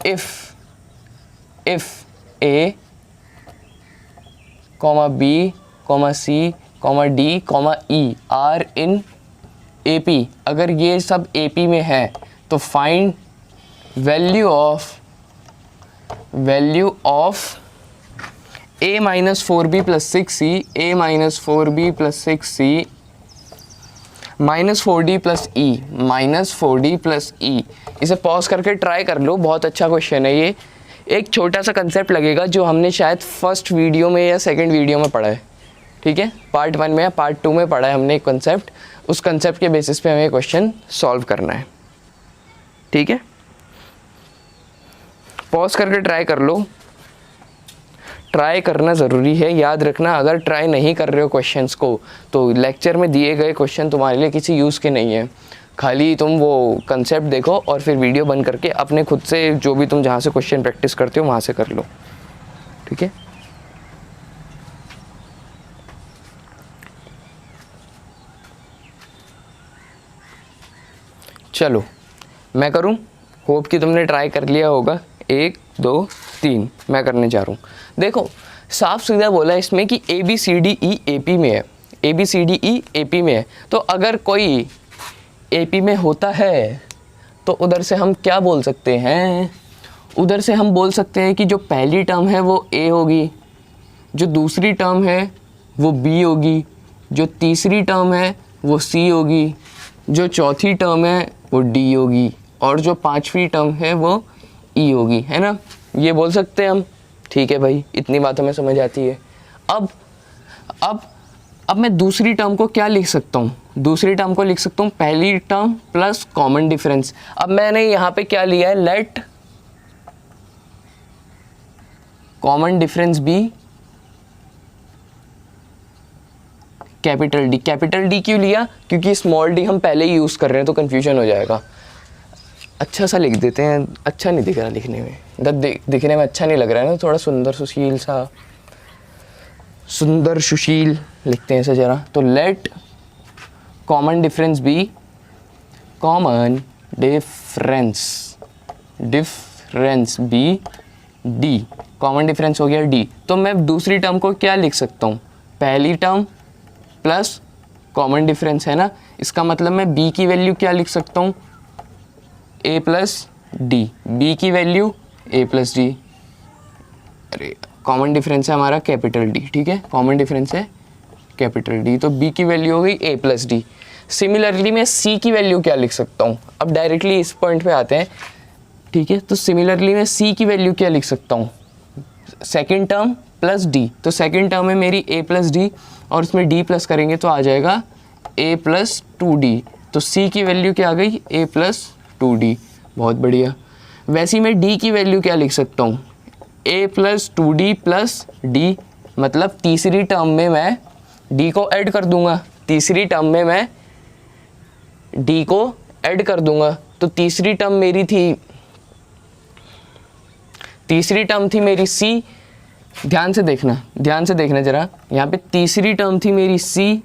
if A, B, C, D, E are in AP, अगर ये सब AP में है तो find value of A - 4B + 6C, A - 4B + 6C -4D + E। इसे पॉज करके ट्राई कर लो, बहुत अच्छा क्वेश्चन है ये। एक छोटा सा कंसेप्ट लगेगा जो हमने शायद फर्स्ट वीडियो में या सेकंड वीडियो में पढ़ा है, ठीक है, पार्ट 1 में या पार्ट 2 में पढ़ा है हमने एक कंसेप्ट। उस कंसेप्ट के बेसिस पे हमें क्वेश्चन सॉल्व करना है, ठीक है। पॉज करके ट्राई कर लो, ट्राई करना ज़रूरी है। याद रखना, अगर ट्राई नहीं कर रहे हो क्वेश्चंस को तो लेक्चर में दिए गए क्वेश्चन तुम्हारे लिए किसी यूज़ के नहीं है। खाली तुम वो कंसेप्ट देखो और फिर वीडियो बंद करके अपने खुद से जो भी तुम जहाँ से क्वेश्चन प्रैक्टिस करते हो वहाँ से कर लो, ठीक है। चलो मैं करूं, होप कि तुमने ट्राई कर लिया होगा। 1 2 3 मैं करने जा रहा हूँ। देखो साफ सीधा बोला है इसमें कि ABCDE AP में है, ABCDE AP में है। तो अगर कोई AP में होता है तो उधर से हम क्या बोल सकते हैं, उधर से हम बोल सकते हैं कि जो पहली टर्म है वो A होगी, जो दूसरी टर्म है वो B होगी, जो तीसरी टर्म है वो C होगी, जो चौथी टर्म है वो D होगी और जो पांचवी टर्म है वो E होगी, है ना। ये बोल सकते हैं हम, ठीक है भाई, इतनी बात हमें समझ आती है। अब मैं दूसरी टर्म को क्या लिख सकता हूँ, दूसरी टर्म को लिख सकता हूँ पहली टर्म प्लस कॉमन डिफरेंस। अब मैंने यहाँ पे क्या लिया है, let common difference be capital D. Capital D क्यों लिया, क्योंकि स्मॉल डी हम पहले ही यूज़ कर रहे हैं तो कन्फ्यूजन हो जाएगा। अच्छा सा लिख देते हैं, अच्छा नहीं दिख रहा लिखने में, दिखने में अच्छा नहीं लग रहा है ना, थोड़ा सुंदर सुशील सा, सुंदर सुशील लिखते हैं इसे ज़रा। तो let common difference be common difference be D, common difference हो गया डी। तो मैं दूसरी टर्म को क्या लिख सकता हूँ, पहली टर्म प्लस कॉमन डिफरेंस, है ना। इसका मतलब मैं b की वैल्यू क्या लिख सकता हूँ, a प्लस डी, b की वैल्यू a प्लस डी। अरे कॉमन डिफरेंस है हमारा कैपिटल D, ठीक है, कॉमन डिफरेंस है कैपिटल D, तो b की वैल्यू हो गई a प्लस डी। सिमिलरली मैं c की वैल्यू क्या लिख सकता हूँ, अब डायरेक्टली इस पॉइंट पे आते हैं, ठीक है। तो सिमिलरली मैं c की वैल्यू क्या लिख सकता हूँ, सेकेंड टर्म प्लस डी। तो सेकेंड टर्म है मेरी a प्लस डी और इसमें d प्लस करेंगे तो आ जाएगा a प्लस 2d। तो c की वैल्यू क्या आ गई, a प्लस 2d, बहुत बढ़िया। वैसे ही मैं d की वैल्यू क्या लिख सकता हूँ, a plus 2d plus d, मतलब तीसरी टर्म में मैं d को ऐड कर दूंगा, तीसरी टर्म में मैं d को ऐड कर दूंगा। तो तीसरी टर्म मेरी थी, तीसरी टर्म थी मेरी c, ध्यान से देखना जरा, यहाँ पे तीसरी टर्म थी मेरी c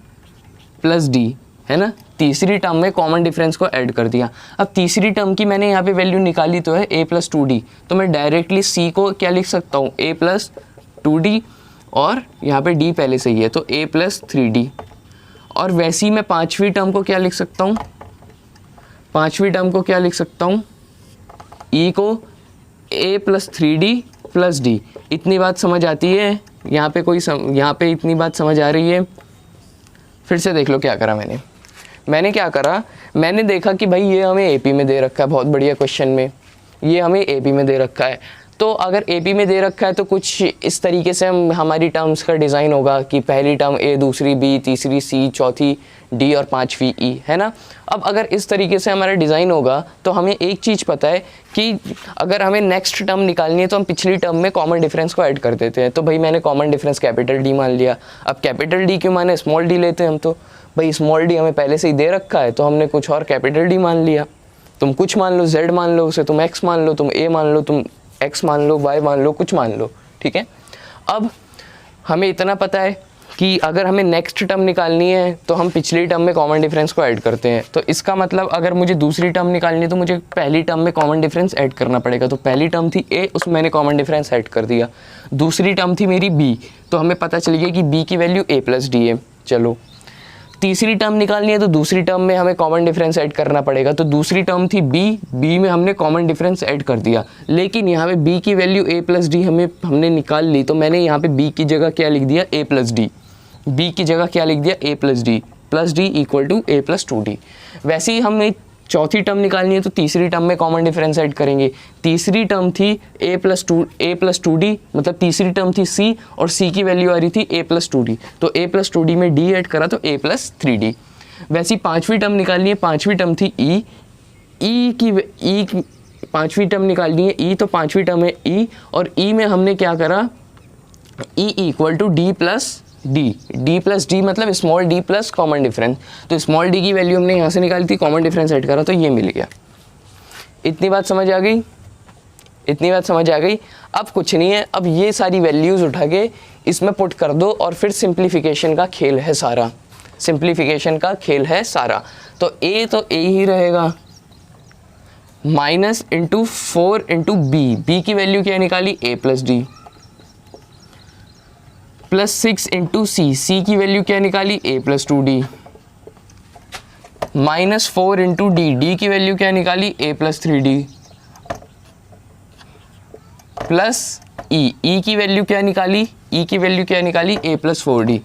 प्लस d, है ना। तीसरी टर्म में कॉमन डिफरेंस को ऐड कर दिया। अब तीसरी टर्म की मैंने यहाँ पे वैल्यू निकाली तो है a प्लस 2d, तो मैं डायरेक्टली c को क्या लिख सकता हूँ, a प्लस 2d, और यहाँ पे d पहले से ही है तो a प्लस 3d। और वैसे ही मैं पाँचवीं टर्म को क्या लिख सकता हूँ, पाँचवीं टर्म को क्या लिख सकता हूँ, e को a plus 3d plus d। इतनी बात समझ आती है यहाँ पे, यहाँ पे इतनी बात समझ आ रही है। फिर से देख लो क्या करा मैंने क्या करा, मैंने देखा कि भाई ये हमें AP में दे रखा है, बहुत बढ़िया क्वेश्चन में ये हमें AP में दे रखा है। तो अगर AP में दे रखा है तो कुछ इस तरीके से हमारी टर्म्स का डिज़ाइन होगा कि पहली टर्म A, दूसरी B, तीसरी C, चौथी D और पांचवी E, है ना। अब अगर इस तरीके से हमारा डिज़ाइन होगा तो हमें एक चीज़ पता है कि अगर हमें नेक्स्ट टर्म निकालनी है तो हम पिछली टर्म में कॉमन डिफरेंस को ऐड कर देते हैं। तो भाई मैंने कॉमन डिफरेंस कैपिटल D मान लिया। अब कैपिटल D क्यों माने, स्मॉल d लेते हैं हम, तो भाई स्मॉल d हमें पहले से ही दे रखा है तो हमने कुछ और कैपिटल D मान लिया। तुम कुछ मान लो, z मान लो, उसे तुम x मान लो, तुम a मान लो, तुम x मान लो, y मान लो, कुछ मान लो, ठीक है। अब हमें इतना पता है कि अगर हमें नेक्स्ट टर्म निकालनी है तो हम पिछली टर्म में कॉमन डिफरेंस को ऐड करते हैं। तो इसका मतलब अगर मुझे दूसरी टर्म निकालनी है तो मुझे पहली टर्म में कॉमन डिफरेंस ऐड करना पड़ेगा। तो पहली टर्म थी a, उसमें मैंने कॉमन डिफरेंस ऐड कर दिया। दूसरी टर्म थी मेरी b, तो हमें पता चल गया कि b की वैल्यू a प्लस डी है। चलो तीसरी टर्म निकालनी है तो दूसरी टर्म में हमें कॉमन डिफरेंस ऐड करना पड़ेगा। तो दूसरी टर्म थी b में हमने कॉमन डिफरेंस ऐड कर दिया। लेकिन यहाँ पे b की वैल्यू a प्लस डी हमने निकाल ली, तो मैंने यहाँ पे b की जगह क्या लिख दिया, a प्लस डी। b की जगह क्या लिख दिया, a plus d equal to a plus 2d। वैसे ही हमें चौथी टर्म निकालनी है तो तीसरी टर्म में कॉमन डिफरेंस ऐड करेंगे। तीसरी टर्म थी a प्लस 2d, मतलब तीसरी टर्म थी c और c की वैल्यू आ रही थी a प्लस 2d, तो a प्लस 2d में d ऐड करा तो a प्लस 3d। वैसे ही पाँचवीं टर्म निकालनी है, पाँचवीं टर्म थी पाँचवीं टर्म निकालनी है e, तो पाँचवीं टर्म है e, और e में हमने क्या करा, E equal to D plus D मतलब small D plus common difference. तो स्मॉल डी की वैल्यू हमने यहाँ से निकाली थी, कॉमन डिफरेंस ऐड करा तो ये मिल गया। इतनी बात समझ आ गई, इतनी बात समझ आ गई। अब कुछ नहीं है, अब ये सारी वैल्यूज़ उठा के इसमें पुट कर दो और फिर सिंप्लीफिकेशन का खेल है सारा, सिंप्लीफिकेशन का खेल है सारा। तो ए ही रहेगा माइनस इंटू 4 इंटू बी की वैल्यू क्या निकाली A plus D, plus 6 into C की वैल्यू क्या निकाली A plus 2d, minus 4 into D की वैल्यू क्या निकाली ए प्लस 3d, प्लस ई की वैल्यू क्या निकाली, ई की वैल्यू क्या निकाली ए प्लस 4d।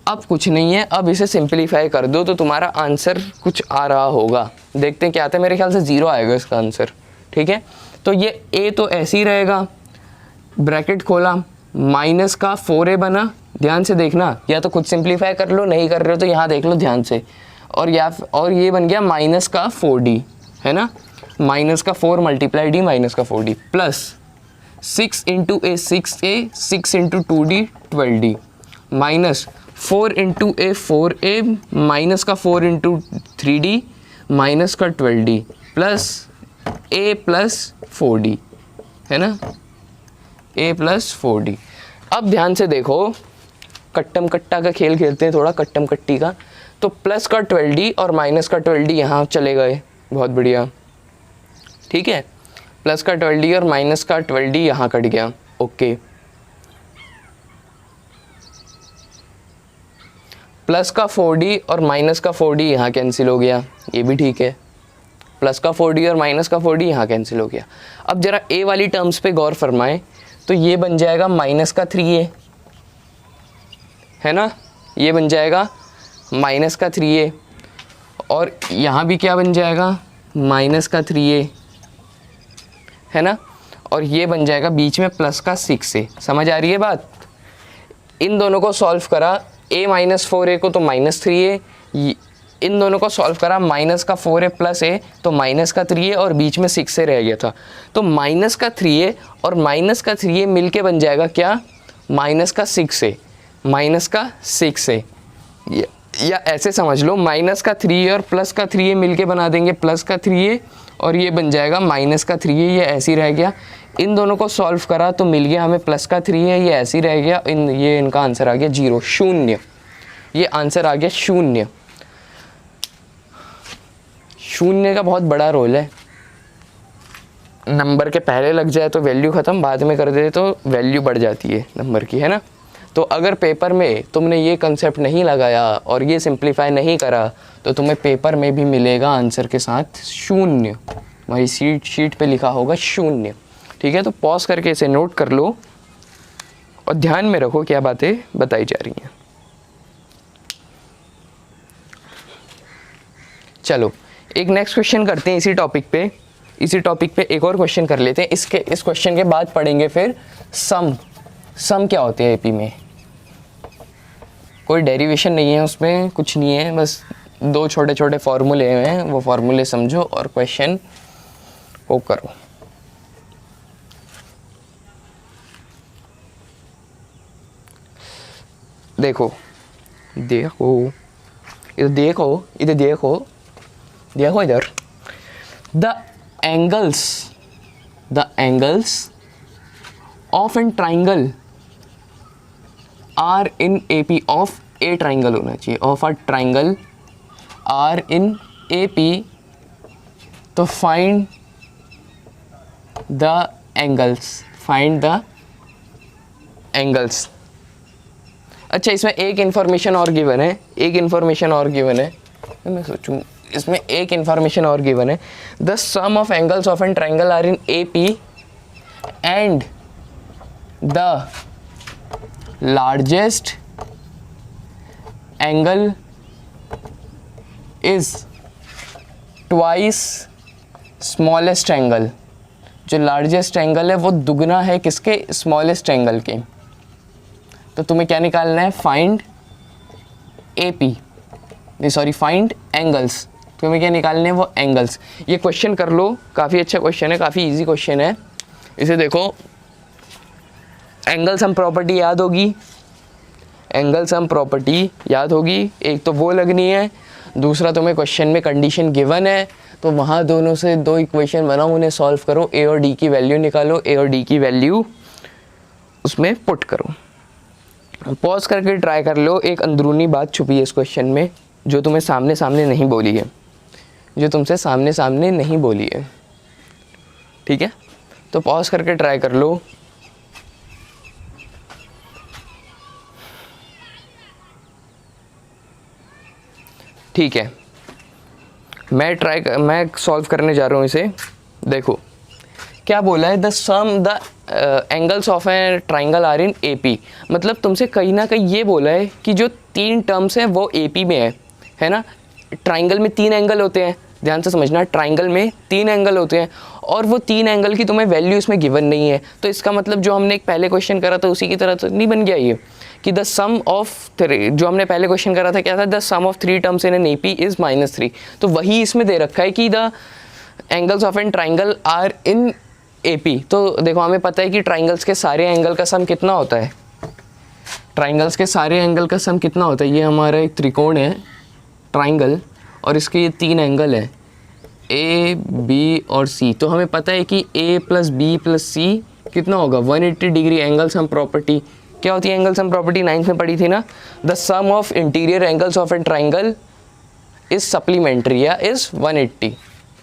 अब कुछ नहीं है, अब इसे सिंप्लीफाई कर दो तो तुम्हारा आंसर कुछ आ रहा होगा। देखते हैं क्या आता है, मेरे ख्याल से 0 आएगा इसका आंसर। ठीक है, तो ये ए तो ऐसे ही रहेगा, ब्रैकेट खोला, माइनस का 4a बना, ध्यान से देखना, या तो खुद सिंप्लीफाई कर लो, नहीं कर रहे हो तो यहाँ देख लो ध्यान से, और ये बन गया माइनस का 4d, है ना, माइनस का 4 मल्टीप्लाई डी माइनस का 4d, plus 6 into A 6a, 6 into 2d 12d, minus 4 into A 4a, minus का 4 इंटू 3d माइनस का 12d, plus a plus 4d, है ना, a प्लस 4d। अब ध्यान से देखो, कट्टम कट्टा का खेल खेलते हैं थोड़ा, कट्टम कट्टी का। तो प्लस का 12d और माइनस का 12d यहाँ चले गए, बहुत बढ़िया। ठीक है, प्लस का 12d और माइनस का 12d यहाँ कट गया, ओके। प्लस का 4d और माइनस का 4d यहाँ कैंसिल हो गया, ये भी ठीक है। प्लस का 4d और माइनस का 4d यहाँ कैंसिल हो गया। अब जरा a वाली टर्म्स पे गौर फरमाएं, तो ये बन जाएगा माइनस का 3a, है ना, ये बन जाएगा माइनस का 3a, और यहाँ भी क्या बन जाएगा माइनस का 3a, है ना, और ये बन जाएगा बीच में प्लस का 6a। समझ आ रही है बात? इन दोनों को सॉल्व करा, a माइनस 4a को तो माइनस 3a, इन दोनों को सॉल्व करा, माइनस का 4a प्लस a तो माइनस का 3a, और बीच में 6a रह गया था, तो माइनस का 3a और माइनस का 3a मिलके बन जाएगा क्या, माइनस का 6a, माइनस का 6a, या ऐसे समझ लो माइनस का 3a और प्लस का 3a मिलके बना देंगे प्लस का 3a, और ये बन जाएगा माइनस का 3a, ये ऐसे ही रह गया। इन दोनों को सॉल्व करा तो मिल गया हमें प्लस का 3a, ये ऐसे ही रह गया, ये इनका आंसर आ गया 0, शून्य। ये आंसर आ गया शून्य। शून्य का बहुत बड़ा रोल है, नंबर के पहले लग जाए तो वैल्यू ख़त्म, बाद में कर दे तो वैल्यू बढ़ जाती है नंबर की, है ना। तो अगर पेपर में तुमने ये कंसेप्ट नहीं लगाया और ये सिंप्लीफाई नहीं करा तो तुम्हें पेपर में भी मिलेगा आंसर के साथ शून्य, वही शीट पे लिखा होगा शून्य। ठीक है, तो पॉज करके इसे नोट कर लो और ध्यान में रखो क्या बातें बताई जा रही हैं। चलो एक नेक्स्ट क्वेश्चन करते हैं इसी टॉपिक पे एक और क्वेश्चन कर लेते हैं। इस क्वेश्चन के बाद पढ़ेंगे फिर सम क्या होते हैं एपी में। कोई डेरिवेशन नहीं है उसमें, कुछ नहीं है, बस 2 छोटे छोटे फॉर्मूले हैं, वो फॉर्मूले समझो और क्वेश्चन को करो। देखो इधर the angles of an triangle are in AP of a triangle होना चाहिए, of a triangle are in AP, तो फाइंड द एंगल्स। अच्छा, इसमें एक इन्फॉर्मेशन और गिवन है, मैं सोचूं इसमें एक इन्फॉर्मेशन और गिवन है, the sum of angles of an triangle are in AP and the largest angle is twice smallest angle. जो लार्जेस्ट एंगल है वो दुगना है किसके, स्मॉलेस्ट एंगल के। तो तुम्हें क्या निकालना है, फाइंड एंगल्स। तुम्हें क्या निकालने हैं, वो एंगल्स। ये क्वेश्चन कर लो, काफ़ी अच्छा क्वेश्चन है, काफ़ी इजी क्वेश्चन है। इसे देखो, एंगल सम प्रॉपर्टी याद होगी, एंगल सम प्रॉपर्टी याद होगी, एक तो वो लगनी है, दूसरा तुम्हें क्वेश्चन में कंडीशन गिवन है तो वहाँ दोनों से दो इक्वेशन बनाओ, उन्हें सॉल्व करो, ए और डी की वैल्यू निकालो, ए और डी की वैल्यू उसमें पुट करो। पॉज करके ट्राई कर लो, एक अंदरूनी बात छुपी है इस क्वेश्चन में जो तुम्हें सामने सामने नहीं बोली है, जो तुमसे सामने सामने नहीं बोली है, ठीक है। तो पॉज करके ट्राई कर लो। ठीक है, मैं सॉल्व करने जा रहा हूँ इसे। देखो क्या बोला है, the sum the angles of a triangle are in AP, मतलब तुमसे कहीं ना कहीं ये बोला है कि जो तीन टर्म्स हैं वो एपी में है ना। ट्राइंगल में तीन एंगल होते हैं, ध्यान से समझना, ट्राइंगल में तीन एंगल होते हैं और वो तीन एंगल की तुम्हें वैल्यू इसमें गिवन नहीं है। तो इसका मतलब जो हमने एक पहले क्वेश्चन करा था उसी की तरह तो नहीं बन गया ये कि द सम ऑफ थ्री, जो हमने पहले क्वेश्चन करा था क्या था, the sum of three terms in an AP is -3। तो वही इसमें दे रखा है कि the angles of an triangle are in AP. तो देखो हमें पता है कि ट्राइंगल्स के सारे एंगल का सम कितना होता है, ट्राइंगल्स के सारे एंगल का सम कितना होता है। ये हमारा एक त्रिकोण है ट्राइंगल और इसके ये तीन एंगल है ए बी और सी। तो हमें पता है कि ए प्लस बी प्लस सी कितना होगा 180 डिग्री। एंगल सम प्रॉपर्टी क्या होती है, एंगल सम प्रॉपर्टी 9th में पढ़ी थी ना, the sum of interior angles of a triangle is supplementary या इज 180,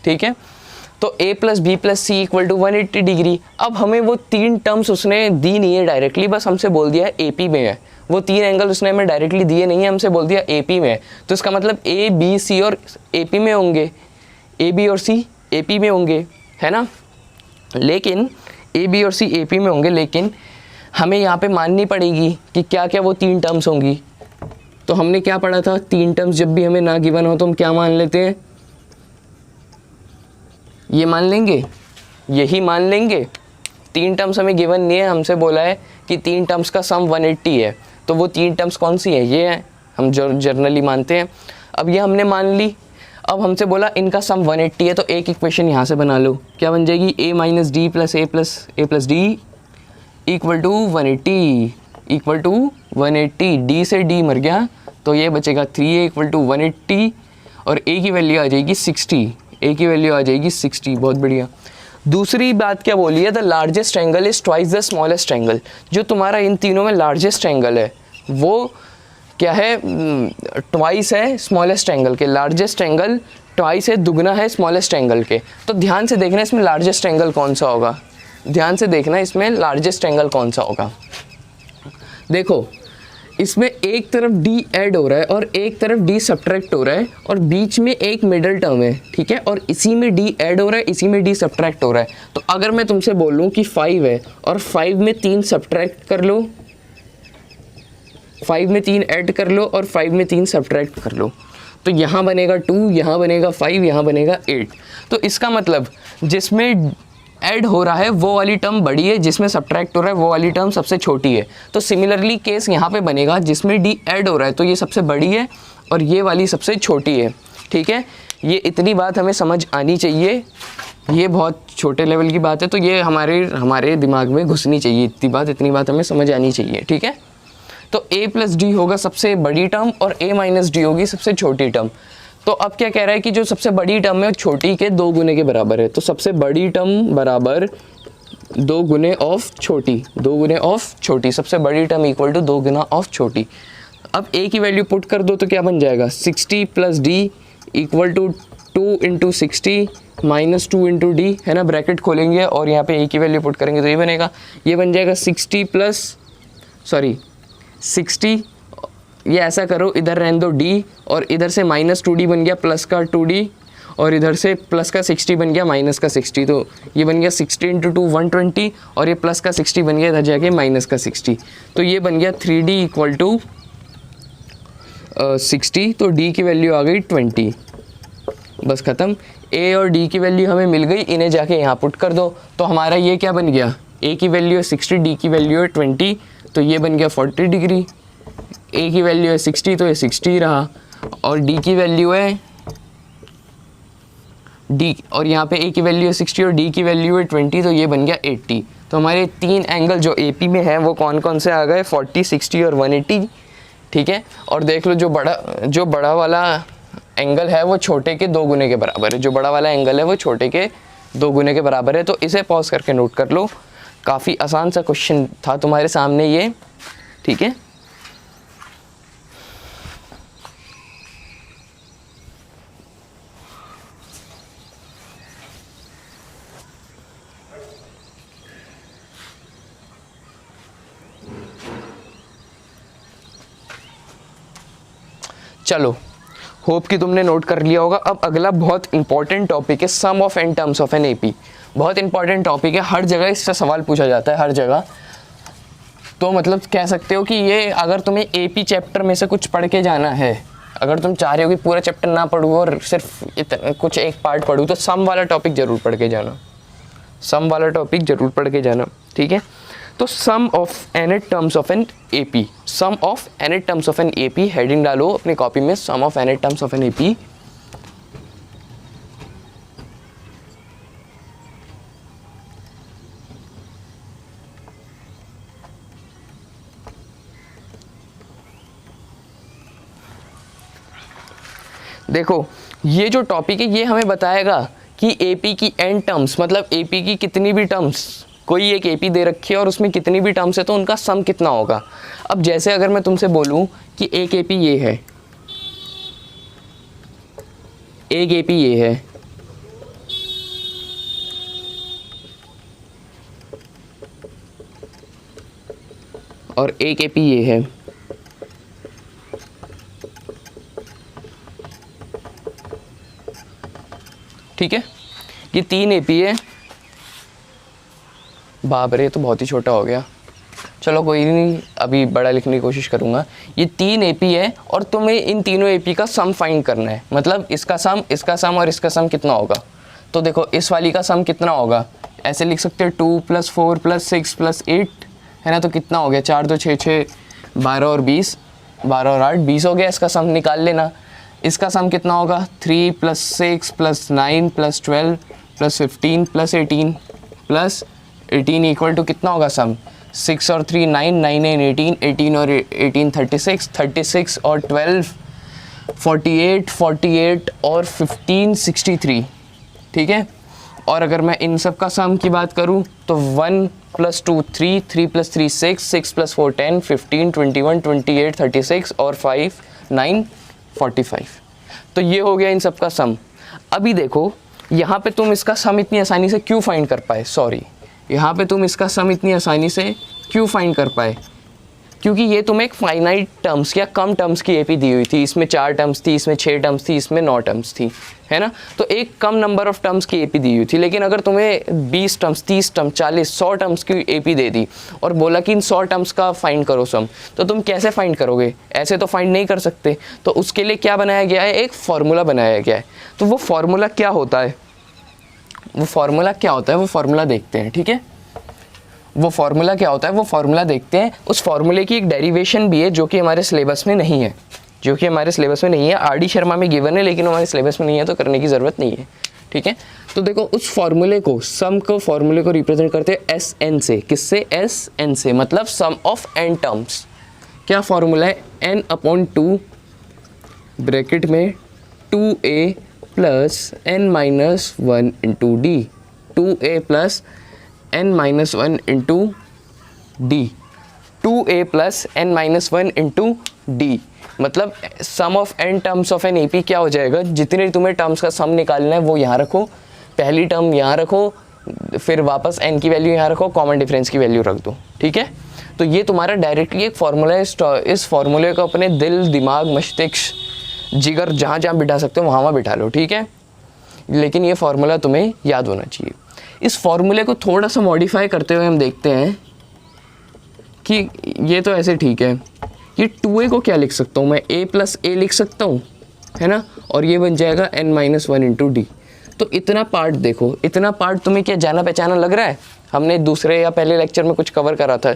ठीक है। तो a plus b plus c equal to 180 degree. अब हमें वो तीन टर्म्स उसने दी नहीं है डायरेक्टली, बस हमसे बोल दिया है AP में है, वो तीन एंगल उसने हमें डायरेक्टली दिए नहीं है, हमसे बोल दिया AP में है। तो इसका मतलब A B C और AP में होंगे, A B और C AP में होंगे, है ना। लेकिन A B और C AP में होंगे, लेकिन हमें यहाँ पे माननी पड़ेगी कि क्या क्या वो तीन टर्म्स होंगी। तो हमने क्या पढ़ा था, तीन टर्म्स जब भी हमें ना गिवन हो तो हम क्या मान लेते हैं, ये मान लेंगे, यही मान लेंगे। तीन टर्म्स हमें गिवन नहीं है, हमसे बोला है कि तीन टर्म्स का सम 180 है, तो वो तीन टर्म्स कौन सी है, ये है, हम जो जनरली मानते हैं। अब ये हमने मान ली, अब हमसे बोला इनका सम 180 है, तो एक इक्वेशन यहाँ से बना लो, क्या बन जाएगी, a minus d plus a plus d equal to 180, equal to 180। D से डी मर गया तो ये बचेगा 3a इक्वल टू 180 और a की वैल्यू आ जाएगी 60, a की वैल्यू आ जाएगी 60। बहुत बढ़िया। दूसरी बात क्या बोली है, the largest angle is twice the smallest angle. जो तुम्हारा इन तीनों में लार्जेस्ट एंगल है वो क्या है, ट्वाइस है स्मॉलेस्ट एंगल के। लार्जेस्ट एंगल ट्वाइस है, दुगना है स्मॉलेस्ट एंगल के। तो ध्यान से देखना इसमें लार्जेस्ट एंगल कौन सा होगा, ध्यान से देखना इसमें लार्जेस्ट एंगल कौन सा होगा। देखो इसमें एक तरफ d ऐड हो रहा है और एक तरफ d सब्ट्रैक्ट हो रहा है और बीच में एक मिडल टर्म है, ठीक है, और इसी में d ऐड हो रहा है, इसी में d सब्ट्रैक्ट हो रहा है। तो अगर मैं तुमसे बोलूं कि 5 है और 5 में 3 सब्ट्रैक्ट कर लो, 5 में 3 ऐड कर लो और 5 में 3 सब्ट्रैक्ट कर लो, तो यहाँ बनेगा 2, यहाँ बनेगा 5, यहाँ बनेगा 8। तो इसका मतलब जिसमें ऐड हो रहा है वो वाली टर्म बड़ी है, जिसमें सब्ट्रैक्ट हो रहा है वो वाली टर्म सबसे छोटी है। तो सिमिलरली केस यहाँ पे बनेगा, जिसमें डी ऐड हो रहा है तो ये सबसे बड़ी है और ये वाली सबसे छोटी है, ठीक है। ये इतनी बात हमें समझ आनी चाहिए, ये बहुत छोटे लेवल की बात है तो ये हमारे दिमाग में घुसनी चाहिए, इतनी बात हमें समझ आनी चाहिए, ठीक है। तो a प्लस डी होगा सबसे बड़ी टर्म और a माइनस डी होगी सबसे छोटी टर्म। तो अब क्या कह रहा है कि जो सबसे बड़ी टर्म है वो छोटी के 2 गुने के बराबर है। तो सबसे बड़ी टर्म बराबर 2 गुने ऑफ छोटी, 2 गुने ऑफ छोटी, सबसे बड़ी टर्म इक्वल टू 2 गुना ऑफ छोटी। अब a की वैल्यू पुट कर दो तो क्या बन जाएगा, 60 plus d equal to 2 into 60 minus 2 into d, है ना। ब्रैकेट खोलेंगे और यहाँ पे a की वैल्यू पुट करेंगे तो ये बनेगा, ये बन जाएगा 60, ये ऐसा करो, इधर रहने दो d और इधर से माइनस 2d बन गया प्लस का 2d और इधर से प्लस का 60 बन गया माइनस का 60। तो ये बन गया 60 इंटू 2 120 और ये प्लस का 60 बन गया इधर जाके माइनस का 60। तो ये बन गया 3d इक्वल टू 60। तो d की वैल्यू आ गई 20, बस ख़त्म। a और d की वैल्यू हमें मिल गई, इन्हें जाके यहाँ पुट कर दो। तो हमारा ये क्या बन गया, a की वैल्यू है 60, d की वैल्यू है 20, तो ये बन गया 40 डिग्री। a की वैल्यू है 60 तो ये 60 रहा और d की वैल्यू है d और यहाँ पे a की वैल्यू है 60 और d की वैल्यू है 20 तो ये बन गया 80। तो हमारे 3 एंगल जो AP में है वो कौन कौन से आ गए, 40, 60 और 180, ठीक है। और देख लो जो बड़ा वाला एंगल है वो छोटे के 2 गुने के बराबर है, जो बड़ा वाला एंगल है वो छोटे के 2 गुने के बराबर है। तो इसे पॉज करके नोट कर लो, काफ़ी आसान सा क्वेश्चन था तुम्हारे सामने ये, ठीक है। चलो, होप कि तुमने नोट कर लिया होगा। अब अगला बहुत इंपॉर्टेंट टॉपिक है, sum of N terms of an AP। बहुत इंपॉर्टेंट टॉपिक है, हर जगह इससे सवाल पूछा जाता है, हर जगह। तो मतलब कह सकते हो कि ये अगर तुम्हें AP चैप्टर में से कुछ पढ़ के जाना है, अगर तुम चाह रहे हो कि पूरा चैप्टर ना पढ़ूँ और सिर्फ कुछ एक पार्ट पढ़ूँ, तो सम वाला टॉपिक ज़रूर पढ़ के जाना, सम वाला टॉपिक ज़रूर पढ़ के जाना, ठीक है। तो sum of N terms of an AP, sum of N terms of an AP, heading डालो अपनी कॉपी में, sum of N terms of an AP। देखो ये जो टॉपिक है ये हमें बताएगा कि AP की n टर्म्स, मतलब AP की कितनी भी टर्म्स, कोई एक AP दे रखी है और उसमें कितनी भी टर्म्स है तो उनका सम कितना होगा। अब जैसे अगर मैं तुमसे बोलूं कि एक AP ये है, एक AP ये है, और एक AP ये है, ठीक है। ये 3 AP है। बाप रे, तो बहुत ही छोटा हो गया, चलो कोई नहीं, अभी बड़ा लिखने की कोशिश करूँगा। ये 3 AP है और तुम्हें इन तीनों AP का सम फाइंड करना है, मतलब इसका सम, इसका सम और इसका सम कितना होगा। तो देखो इस वाली का सम कितना होगा, ऐसे लिख सकते हो 2 + 4 + 6 + 8 है ना। तो कितना हो गया, 4 2 6 6 12 और 20, 12 और 8 20 हो गया। इसका सम निकाल लेना। इसका सम कितना होगा, 3 + 6 + 9 + 12 + 15 + 18 + 18 इक्वल टू कितना होगा सम, 6 और 3 9, 9 9 18, 18 और 18 36, 36 और 12 48, 48 और 15 63, ठीक है। और अगर मैं इन सब का सम की बात करूं तो 1 + 2 3, 3 + 3 6, 6 + 4 10, 15 21 28 36 और 5 9 45। तो ये हो गया इन सब का सम। अभी देखो यहाँ पे तुम इसका सम इतनी आसानी से क्यों फाइंड कर पाए, सॉरी, यहाँ पे तुम इसका सम इतनी आसानी से क्यों फाइंड कर पाए, क्योंकि ये तुम्हें एक फाइनाइट टर्म्स या कम टर्म्स की AP दी हुई थी। इसमें 4 टर्म्स थी, इसमें 6 टर्म्स थी, इसमें 9 टर्म्स थी, है ना। तो एक कम नंबर ऑफ टर्म्स की AP दी हुई थी। लेकिन अगर तुम्हें 20 टर्म्स, 30 टर्म्स, 40, 100 टर्म्स की AP दे दी और बोला कि इन 100 टर्म्स का फाइंड करो सम, तो तुम कैसे फाइंड करोगे, ऐसे तो फाइंड नहीं कर सकते। तो उसके लिए क्या बनाया गया है, एक फार्मूला बनाया गया है। तो वो फार्मूला क्या होता है, वो फार्मूला देखते हैं, ठीक है। वो फार्मूला क्या होता है, वो फार्मूला देखते हैं। उस फार्मूले की एक डेरिवेशन भी है जो कि हमारे सिलेबस में नहीं है, RD शर्मा में गिवन है, लेकिन हमारे सिलेबस में नहीं है, तो करने की ज़रूरत नहीं है, ठीक है। तो देखो उस फार्मूले को, सम को, फार्मूले को रिप्रेजेंट करते हैं SN से। किससे, SN से, मतलब सम ऑफ n टर्म्स। क्या फार्मूला है, n/2 ब्रैकेट में 2a + n-1 × d, 2a + n-1 × d, 2a + n-1 × d, मतलब sum of n terms of an AP क्या हो जाएगा, जितने तुम्हें टर्म्स का सम निकालना है वो यहाँ रखो, पहली टर्म यहाँ रखो, फिर वापस n की वैल्यू यहाँ रखो, कॉमन डिफरेंस की वैल्यू रख दो, ठीक है। तो ये तुम्हारा डायरेक्टली एक फार्मूला है। इस फार्मूले को अपने दिल, दिमाग, मस्तिष्क, जिगर, जहाँ जहाँ बिठा सकते हो वहाँ बिठा लो, ठीक है। लेकिन ये फार्मूला तुम्हें याद होना चाहिए। इस फार्मूले को थोड़ा सा मॉडिफाई करते हुए हम देखते हैं कि ये तो ऐसे ठीक है, ये 2a को क्या लिख सकता हूँ मैं, a + a लिख सकता हूँ, है ना। और ये बन जाएगा n-1 × d। तो इतना पार्ट देखो, इतना पार्ट तुम्हें क्या जाना पहचाना लग रहा है, हमने दूसरे या पहले लेक्चर में कुछ कवर करा था,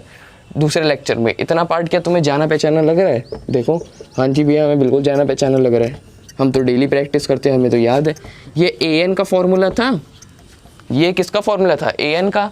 दूसरे लेक्चर में। इतना पार्ट क्या तुम्हें जाना पहचाना लग रहा है, देखो। हाँ जी भैया, हमें बिल्कुल जाना पहचाना लग रहा है, हम तो डेली प्रैक्टिस करते हैं, हमें तो याद है। ये an का फॉर्मूला था, ये किसका फॉर्मूला था, an का।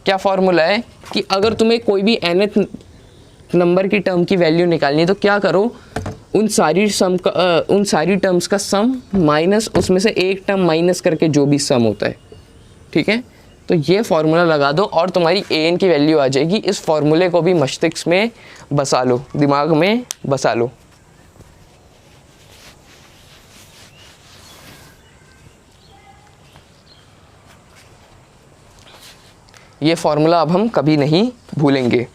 क्या फॉर्मूला है कि अगर तुम्हें कोई भी nth नंबर की टर्म की वैल्यू निकालनी है तो क्या करो, उन सारी टर्म्स का सम माइनस उसमें से एक टर्म माइनस करके जो भी सम होता है, ठीक है। तो ये फॉर्मूला लगा दो और तुम्हारी an की वैल्यू आ जाएगी। इस फॉर्मूले को भी मस्तिष्क में बसा लो, दिमाग में बसा लो। ये फॉर्मूला अब हम कभी नहीं भूलेंगे,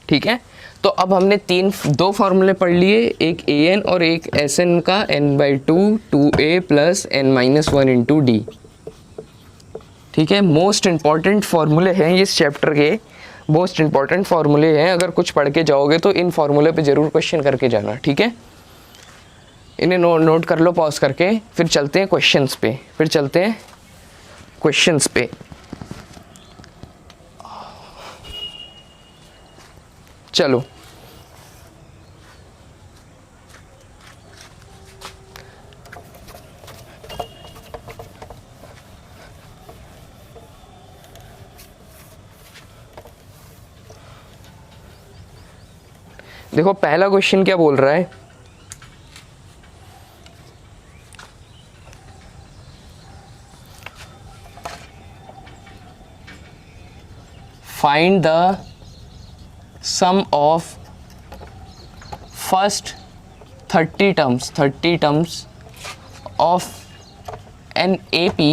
ठीक है। तो अब हमने दो फार्मूले पढ़ लिए, एक an और एक sn का n/2 2a plus n-1 into D, ठीक है। मोस्ट इंपॉर्टेंट फार्मूले हैं इस चैप्टर के, मोस्ट इंपॉर्टेंट फार्मूले हैं। अगर कुछ पढ़ के जाओगे तो इन फार्मूले पे ज़रूर क्वेश्चन करके जाना, ठीक है। इन्हें नोट कर लो पॉज करके, फिर चलते हैं क्वेश्चंस पे, चलो। देखो पहला क्वेश्चन क्या बोल रहा है, find the sum of first 30 terms of an AP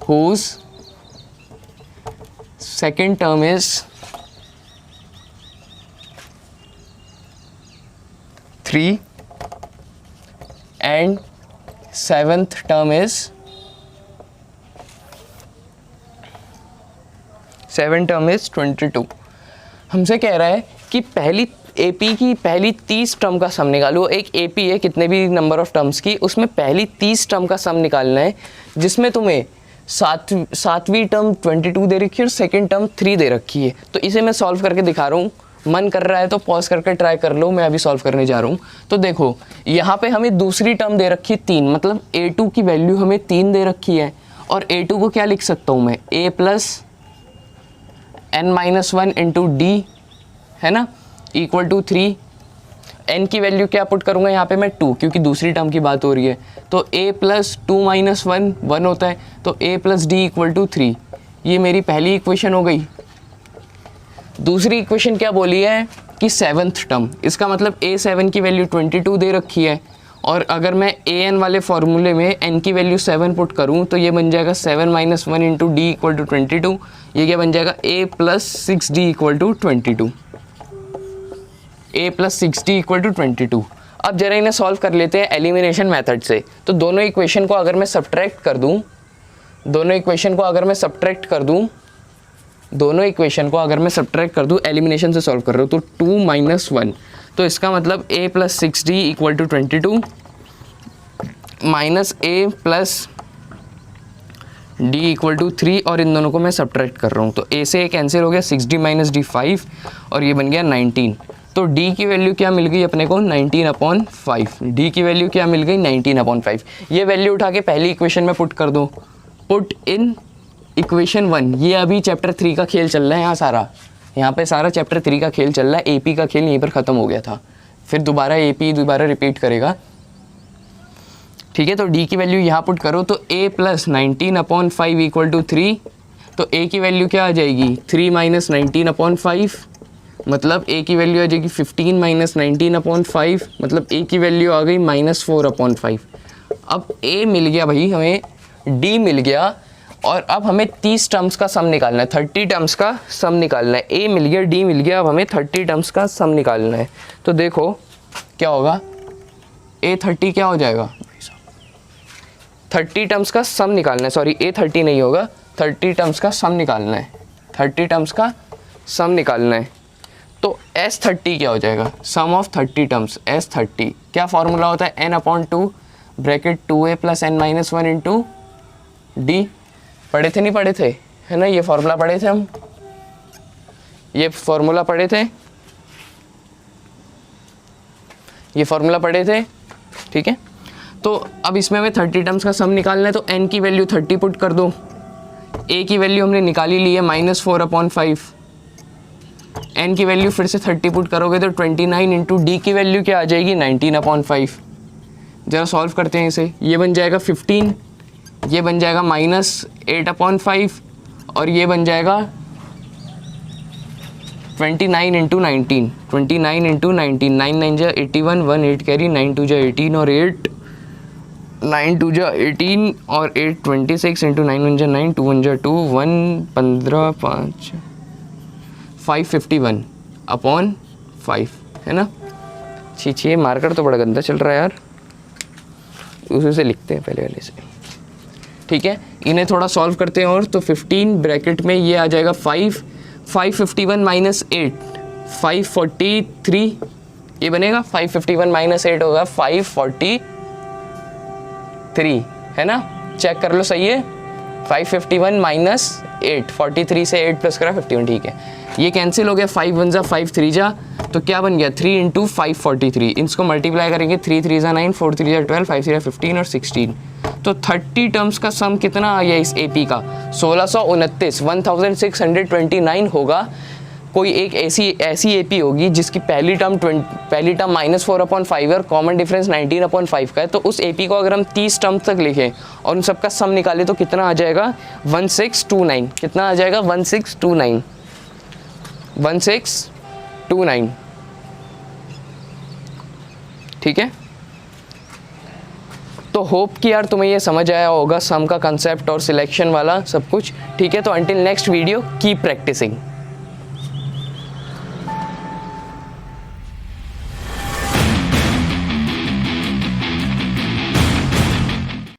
whose second term is 3 and 7th term is 22। हमसे कह रहा है कि पहली AP की पहली 30 टर्म का सम निकालो। एक AP है कितने भी नंबर ऑफ टर्म्स की, उसमें पहली 30 टर्म का सम निकालना है, जिसमें तुम्हें सातवीं टर्म 22 दे रखी है और सेकंड टर्म 3 दे रखी है। तो इसे मैं सॉल्व करके दिखा रहा हूँ, मन कर रहा है तो पॉज करके ट्राई कर लो, मैं अभी सॉल्व करने जा रहा हूँ। तो देखो यहाँ पे हमें दूसरी टर्म दे रखी है 3, मतलब A2 की वैल्यू हमें 3 दे रखी है। और A2 को क्या लिख सकता हूँ मैं, A plus n-1 into d, है ना, इक्वल टू 3। n की वैल्यू क्या पुट करूँगा यहाँ पे मैं 2, क्योंकि दूसरी टर्म की बात हो रही है। तो a प्लस 2 माइनस 1 होता है, तो a plus d equal to 3। ये मेरी पहली इक्वेशन हो गई। दूसरी इक्वेशन क्या बोली है कि 7th टर्म, इसका मतलब a7 की वैल्यू 22 दे रखी है, और अगर मैं an वाले फॉर्मूले में n की वैल्यू 7 पुट करूँ तो ये बन जाएगा 7 minus 1 into d equal to 22। ये क्या बन जाएगा, a plus 6d equal to 22, a plus 6d equal to 22। अब जरा इन्हें सॉल्व कर लेते हैं एलिमिनेशन मेथड से। तो दोनों इक्वेशन को अगर मैं सब्ट्रैक्ट कर दूँ, एलिमिनेशन से सॉल्व कर रहा हूँ, तो 2 माइनस 1, तो इसका मतलब a plus 6d equal to 22 minus a plus d equal to 3, और इन दोनों को मैं सब्ट्रैक्ट कर रहा हूँ। तो a से a कैंसिल हो गया, 6d माइनस d 5, और ये बन गया 19। तो d की वैल्यू क्या मिल गई अपने को, 19/5। d की वैल्यू क्या मिल गई, 19/5। ये वैल्यू उठा के पहली इक्वेशन में पुट कर दो, पुट इन इक्वेशन 1। ये अभी चैप्टर 3 का खेल चल रहा है, यहाँ पे सारा चैप्टर 3 का खेल चल रहा है। AP का खेल यहीं पर ख़त्म हो गया था, फिर दोबारा AP दोबारा रिपीट करेगा, ठीक है। तो d की वैल्यू यहाँ पुट करो, तो a प्लस 19/5 इक्वल टू 3। तो a की वैल्यू क्या आ जाएगी, 3 माइनस 19/5, मतलब a की वैल्यू आ जाएगी 15 माइनस 19/5, मतलब a की वैल्यू आ गई -4/5। अब a मिल गया भाई हमें, d मिल गया, और अब हमें 30 टर्म्स का सम निकालना है, 30 टर्म्स का सम निकालना है। a मिल गया, d मिल गया, अब हमें 30 टर्म्स का सम निकालना है। तो देखो क्या होगा, a30 क्या हो जाएगा, 30 टर्म्स का सम निकालना है, सॉरी a30 नहीं होगा, 30 टर्म्स का सम निकालना है, 30 टर्म्स का सम निकालना है। तो S30 क्या हो जाएगा, सम ऑफ 30 टर्म्स, S30 क्या फॉर्मूला होता है, n/2 bracket 2a plus n-1 into D. पढ़े थे नहीं पढ़े थे, है ना, ये फॉर्मूला पढ़े थे हम, ये फॉर्मूला पढ़े थे, ये फॉर्मूला पढ़े थे, ठीक है। तो अब इसमें हमें 30 टर्म्स का सम निकालना है, तो n की वैल्यू 30 पुट कर दो, ए की वैल्यू हमने निकाली ली है -4/5, एन की वैल्यू फिर से 30 पुट करोगे तो 29 इंटू डी की वैल्यू क्या आ जाएगी 19/5। ज़रा सॉल्व करते हैं इसे, ये बन जाएगा 15, ये बन जाएगा -8/5 और ये बन जाएगा 29 इंटू 19, 29 इंटू 19, 9 9 जा 81, 1 8 कैरी, 9 2 जा 18 और 8 9 2 जा 18 और 8 26 इंटू 9 1 जा 9, 2 1 जा 2, 1 15 5 551/5 है ना। छी मार्कर तो बड़ा गंदा चल रहा है यार, उसी से लिखते हैं पहले वाले से। ठीक है, इन्हें थोड़ा सॉल्व करते हैं और तो 15 ब्रैकेट में ये आ जाएगा 551 माइनस 8 543, ये बनेगा 551 माइनस 8 होगा 543 है ना। चेक कर लो सही है, 551 माइनस 8 43 से 8 प्लस करा 51, ठीक है। ये कैंसिल हो गया, 5 1 जा 5 3 जा तो क्या बन गया 3 इंटू 543, इसको मल्टीप्लाई करेंगे 3 3 जा 9 4 3 जा 12 5 3 जा 15 और 16, तो 30 टर्म्स का सम कितना आ गया इस एपी का 1629, 1629 होगा। कोई एक ऐसी एपी होगी जिसकी पहली टर्म -4/5 और कॉमन डिफरेंस 19/5 का है, तो उस एपी को अगर हम 30 टर्म तक लिखें और उन सबका सम निकालें तो कितना आ जाएगा 1629, कितना आ जाएगा 1629, ठीक है। तो होप कि यार तुम्हें ये समझ आया होगा सम का कंसेप्ट और सिलेक्शन वाला सब कुछ, ठीक है। तो until next video keep practising.